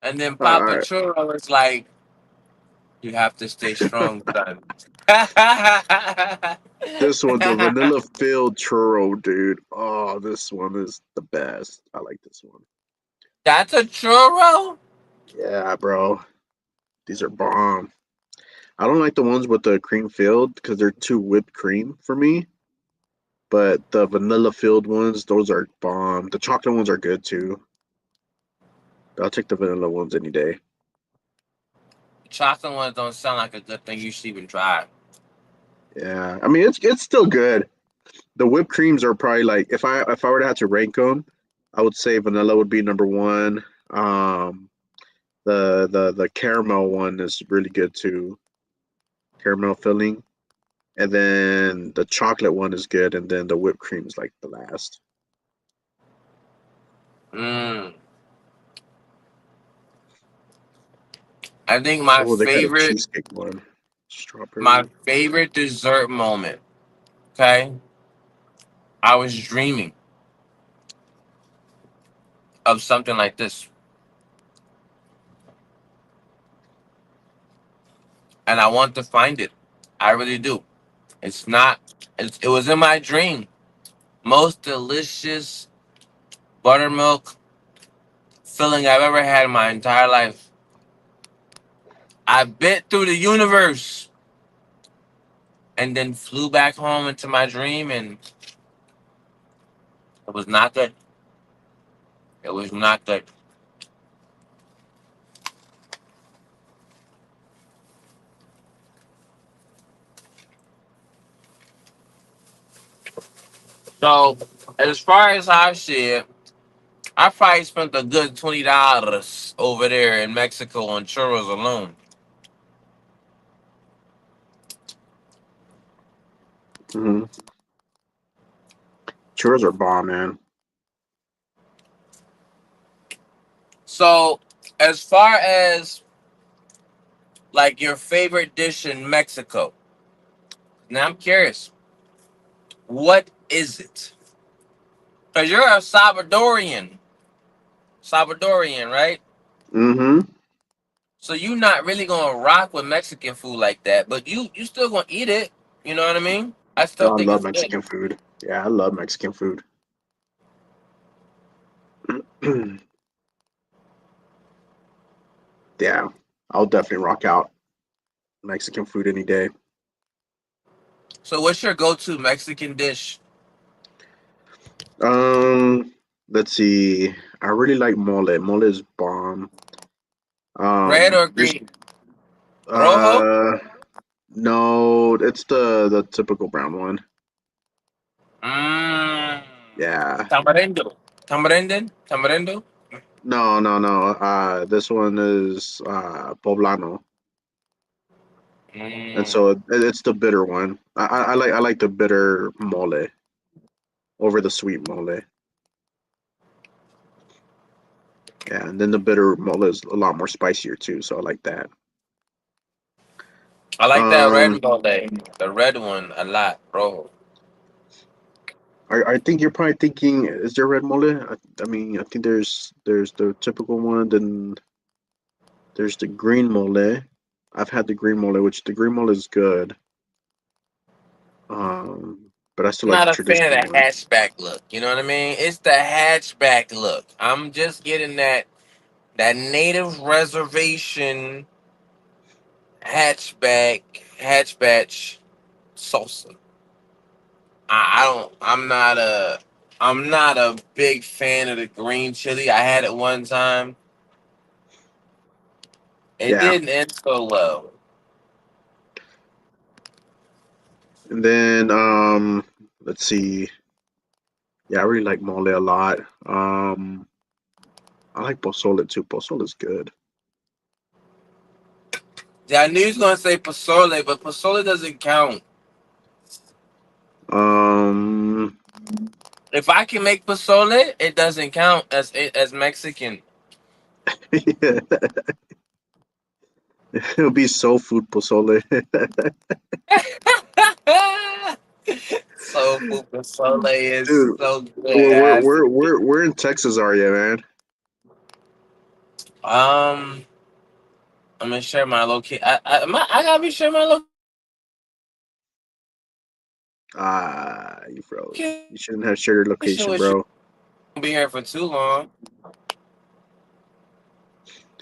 And then all Papa right. Churro is like, you have to stay strong, son. This one, the vanilla filled churro, dude. Oh, this one is the best. I like this one. That's a churro? Yeah, bro. These are bomb. I don't like the ones with the cream filled because they're too whipped cream for me. But the vanilla filled ones, those are bomb. The chocolate ones are good too. I'll take the vanilla ones any day. Chocolate ones don't sound like a good thing you should even try. Yeah, I mean it's still good. The whipped creams are probably like if I were to have to rank them, I would say vanilla would be number one. Um, the caramel one is really good too. Caramel filling, and then the chocolate one is good, and then the whipped cream is like the last. Mm. I think my Oh, they got a favorite cheesecake one, my strawberry. favorite dessert moment. Okay, I was dreaming of something like this, and I want to find it. I really do. It's not. It was in my dream. Most delicious buttermilk filling I've ever had in my entire life. I bit through the universe and then flew back home into my dream, and it was not good. It was not good. So, as far as I see it, I probably spent a good $20 over there in Mexico on churros alone. Mm-hmm. Churros are bomb, man. So, as far as like your favorite dish in Mexico, now I'm curious, what is it? Because you're a Salvadorian, right? Mm-hmm. So you're not really gonna rock with Mexican food like that, but you still gonna eat it. You know what I mean? I still Oh, I think love it's good. Mexican food. Yeah, I love Mexican food. Yeah, I'll definitely rock out Mexican food any day. So what's your go-to Mexican dish? Um, let's see. I really like mole. Mole is bomb. Red or There's green? Rojo? uh no, it's the typical brown one. Mmm. Yeah. Tamarindo. Tamarindo? No. This one is poblano, and Mm. so it's the bitter one. I like the bitter mole over the sweet mole. Yeah, and then the bitter mole is a lot more spicier too, so I like that. I like that Um, red mole. The red one a lot, bro. I think you're probably thinking, is there red mole? I mean, I think there's the typical one, then there's the green mole. I've had the green mole, which the green mole is good. But I still like Not the a fan traditional of the one. hatchback look. You know what I mean? It's the hatchback look. I'm just getting that that native reservation hatchbatch salsa. I don't. I'm not a big fan of the green chili. I had it one time. It Yeah. didn't end so well. And then let's see. Yeah, I really like mole a lot. I like pozole too. Pozole is good. Yeah, I knew he was gonna say pozole, but pozole doesn't count. Um, If I can make pozole, it doesn't count as Mexican. yeah, it'll be soul food pozole. Soul food pozole is Dude, so good. where It where has to where be. where where in Texas are you, man? Um, I'm gonna share my location. I gotta be sharing my Ah, you bro, location. you shouldn't have shared your location, With you. bro. Won't be here for too long.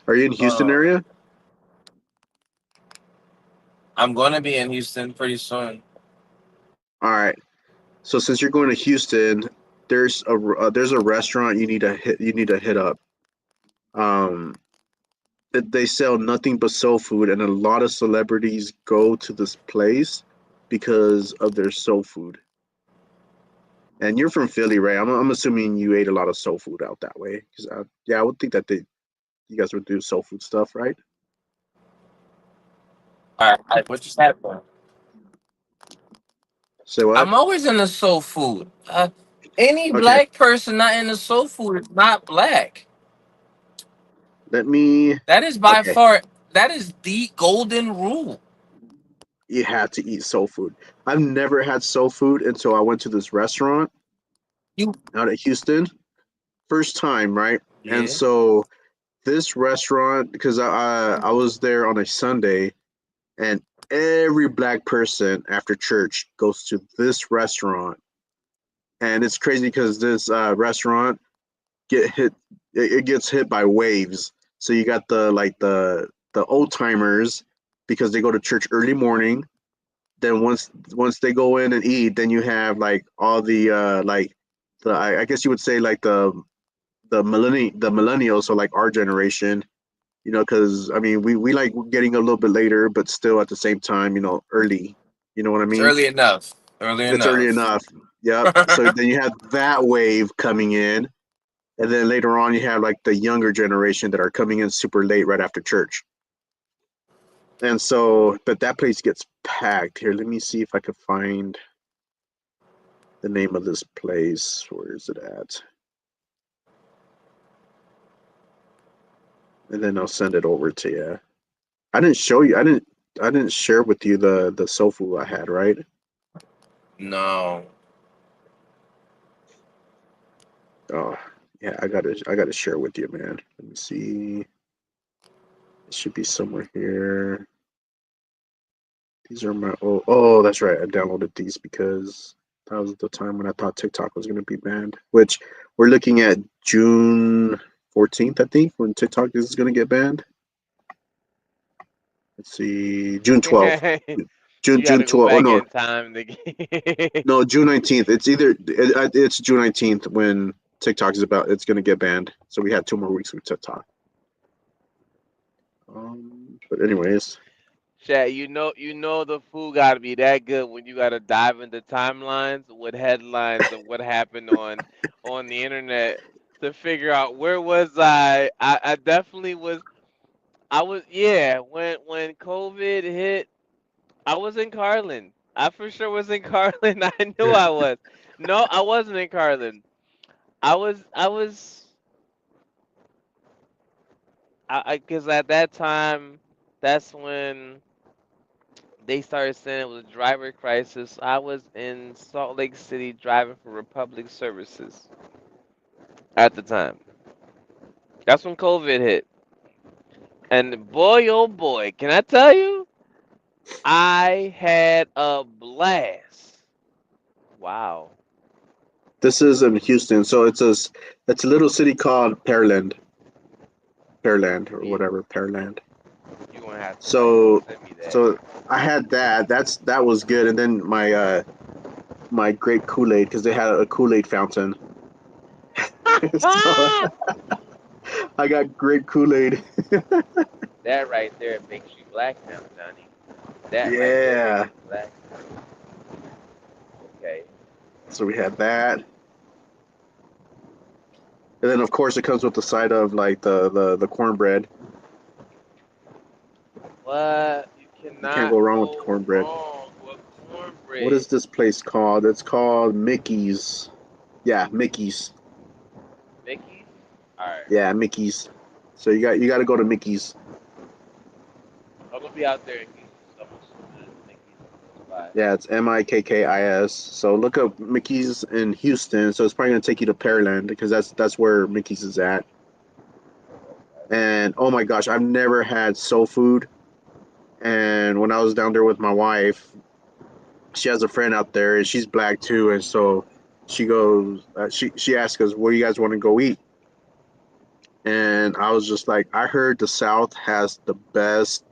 Are you in Houston Uh, area? I'm gonna be in Houston pretty soon. All right. So since you're going to Houston, there's a restaurant you need to hit up. Um, they sell nothing but soul food, and a lot of celebrities go to this place because of their soul food. And you're from Philly, right? I'm assuming you ate a lot of soul food out that way. Because yeah, I would think that you guys would do soul food stuff, right? All right, what just happened? Say what? I'm always in the soul food. Any Okay, black person not in the soul food is not black. let me. That is by Okay, far that is the golden rule. you have to eat soul food. I've never had soul food until I went to this restaurant You out at Houston. First time, right? And yeah. so this restaurant, because I was there on a Sunday, and every black person after church goes to this restaurant, and it's crazy because this restaurant get hit it gets hit by waves. So you got the old timers because they go to church early morning. Then once they go in and eat, then you have like all the I guess you would say like the millennials, so like our generation, because I mean we like getting a little bit later, but still at the same time, early. You know what I It's mean? early enough. Early It's early enough. enough. Yep. So then you have that wave coming in, and then later on you have like the younger generation that are coming in super late right after church. And so, but that place gets packed. Here, let me see if I can find the name of this place. Where is it at? And then I'll send it over to you. I didn't show you. I didn't share with you the soul food I had, right? No. Oh, yeah. I gotta share with you, man. Let me see. It should be somewhere here. These are my. Oh, that's right. I downloaded these because that was the time when I thought TikTok was gonna be banned. Which we're looking at June 14th, I think, when TikTok is gonna get banned. Let's see, June 12th. You got June to go 12th. Oh back no, in time to get. no, June 19th. It's June 19th when TikTok is it's gonna get banned. So we had 2 more weeks with TikTok. But anyways, Chat, you know the food gotta be that good when you gotta dive into timelines with headlines of what happened on the internet to figure out where was I. I definitely was. I was, yeah. When COVID hit, I was in Carlin. I for sure was in Carlin. I knew I was. No, I wasn't in Carlin. I was. Because at that time, that's when they started saying it was a driver crisis. I was in Salt Lake City driving for Republic Services at the time. That's when COVID hit. And boy, oh boy, can I tell you? I had a blast. Wow. this is in Houston, so it's a little city called Pearland. Pearland or Yeah, whatever, Pearland. you're gonna have to like So send me that. so I had that. That was good. And then my grape Kool-Aid, because they had a Kool-Aid fountain. So I got grape Kool-Aid. That right there makes you black now, Johnny. That right there makes Yeah. you black. Okay. So we had that. And then of course it comes with the side of like the cornbread. What? You You can't cannot go wrong with the go cornbread. wrong with What cornbread. is this place called? It's called Mickey's. Yeah, Mickey's. Mickey's? Alright. Yeah, Mickey's. So you got to go to Mickey's. I'm gonna be out there in Houston, so I'm gonna Mickey's spot. Yeah, it's Mickis. So look up Mickey's in Houston. So it's probably gonna take you to Pearland because that's where Mickey's is at. And oh my gosh, I've never had soul food. And when I was down there with my wife, she has a friend out there, and she's black too. And so she goes, she asked us, "Where you guys want to go eat?" And I was just like, I heard the South has the best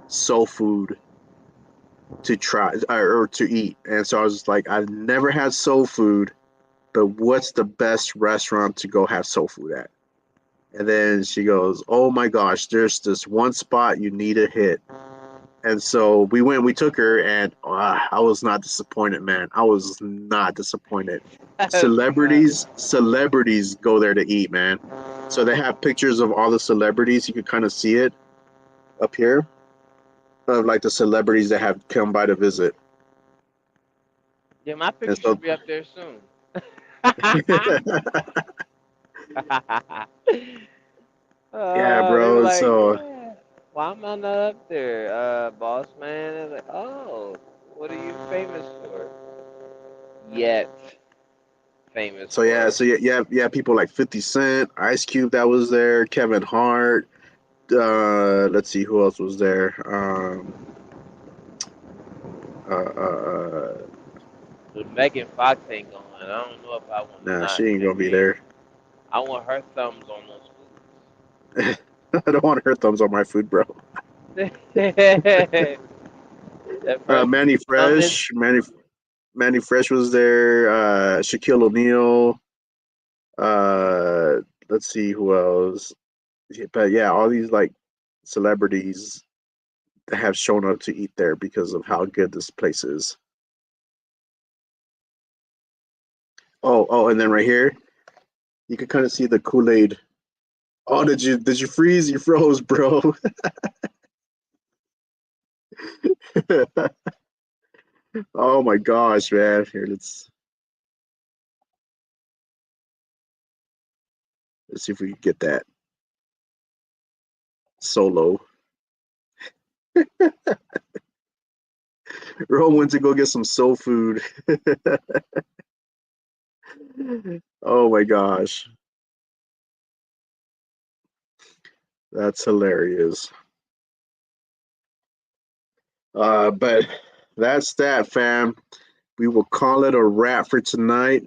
soul food to try or to eat. And so I was just like, I've never had soul food, but what's the best restaurant to go have soul food at? And then she goes, oh my gosh, there's this one spot you need to hit. And so we took her, and I was not disappointed, man. I was not disappointed. That's Celebrities go there to eat, man. So they have pictures of all the celebrities. You can kind of see it up here of like the celebrities that have come by to visit. yeah, my And picture so should be up there soon. yeah, They were bro. like, So yeah, why am I not up there, boss man? And like, oh, what are you famous for? Yet famous yeah, for? people like 50 Cent, Ice Cube that was there, Kevin Hart. Let's see who else was there. Uh, But Megan Fox ain't going. I don't know if I want to nah, not she ain't gonna be engage. there. I want her thumbs on those I don't want her thumbs on my food, bro. foods. That first Manny thumb is Fresh, Manny Fresh was there. Shaquille O'Neal. Uh, let's see who else. But yeah, all these like celebrities have shown up to eat there because of how good this place is. And then right here, you can kind of see the Kool-Aid. Oh, did you freeze? You froze, bro. Oh my gosh, man. Here, let's see if we can get that solo. Rome went to go get some soul food. Oh my gosh, that's hilarious. But that's that, fam. We will call it a wrap for tonight.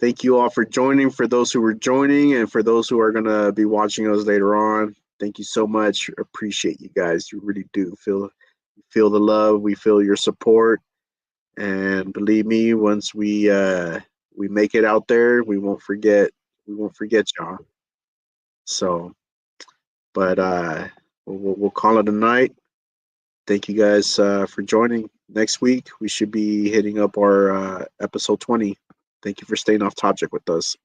Thank you all for joining. For those who were joining, and for those who are gonna be watching us later on, thank you so much. Appreciate you guys. You really do feel the love. We feel your support, and believe me, once we make it out there, we won't forget. We won't forget y'all. So, but we'll call it a night. Thank you guys for joining. Next week we should be hitting up our episode 20. Thank you for staying off Topject with us.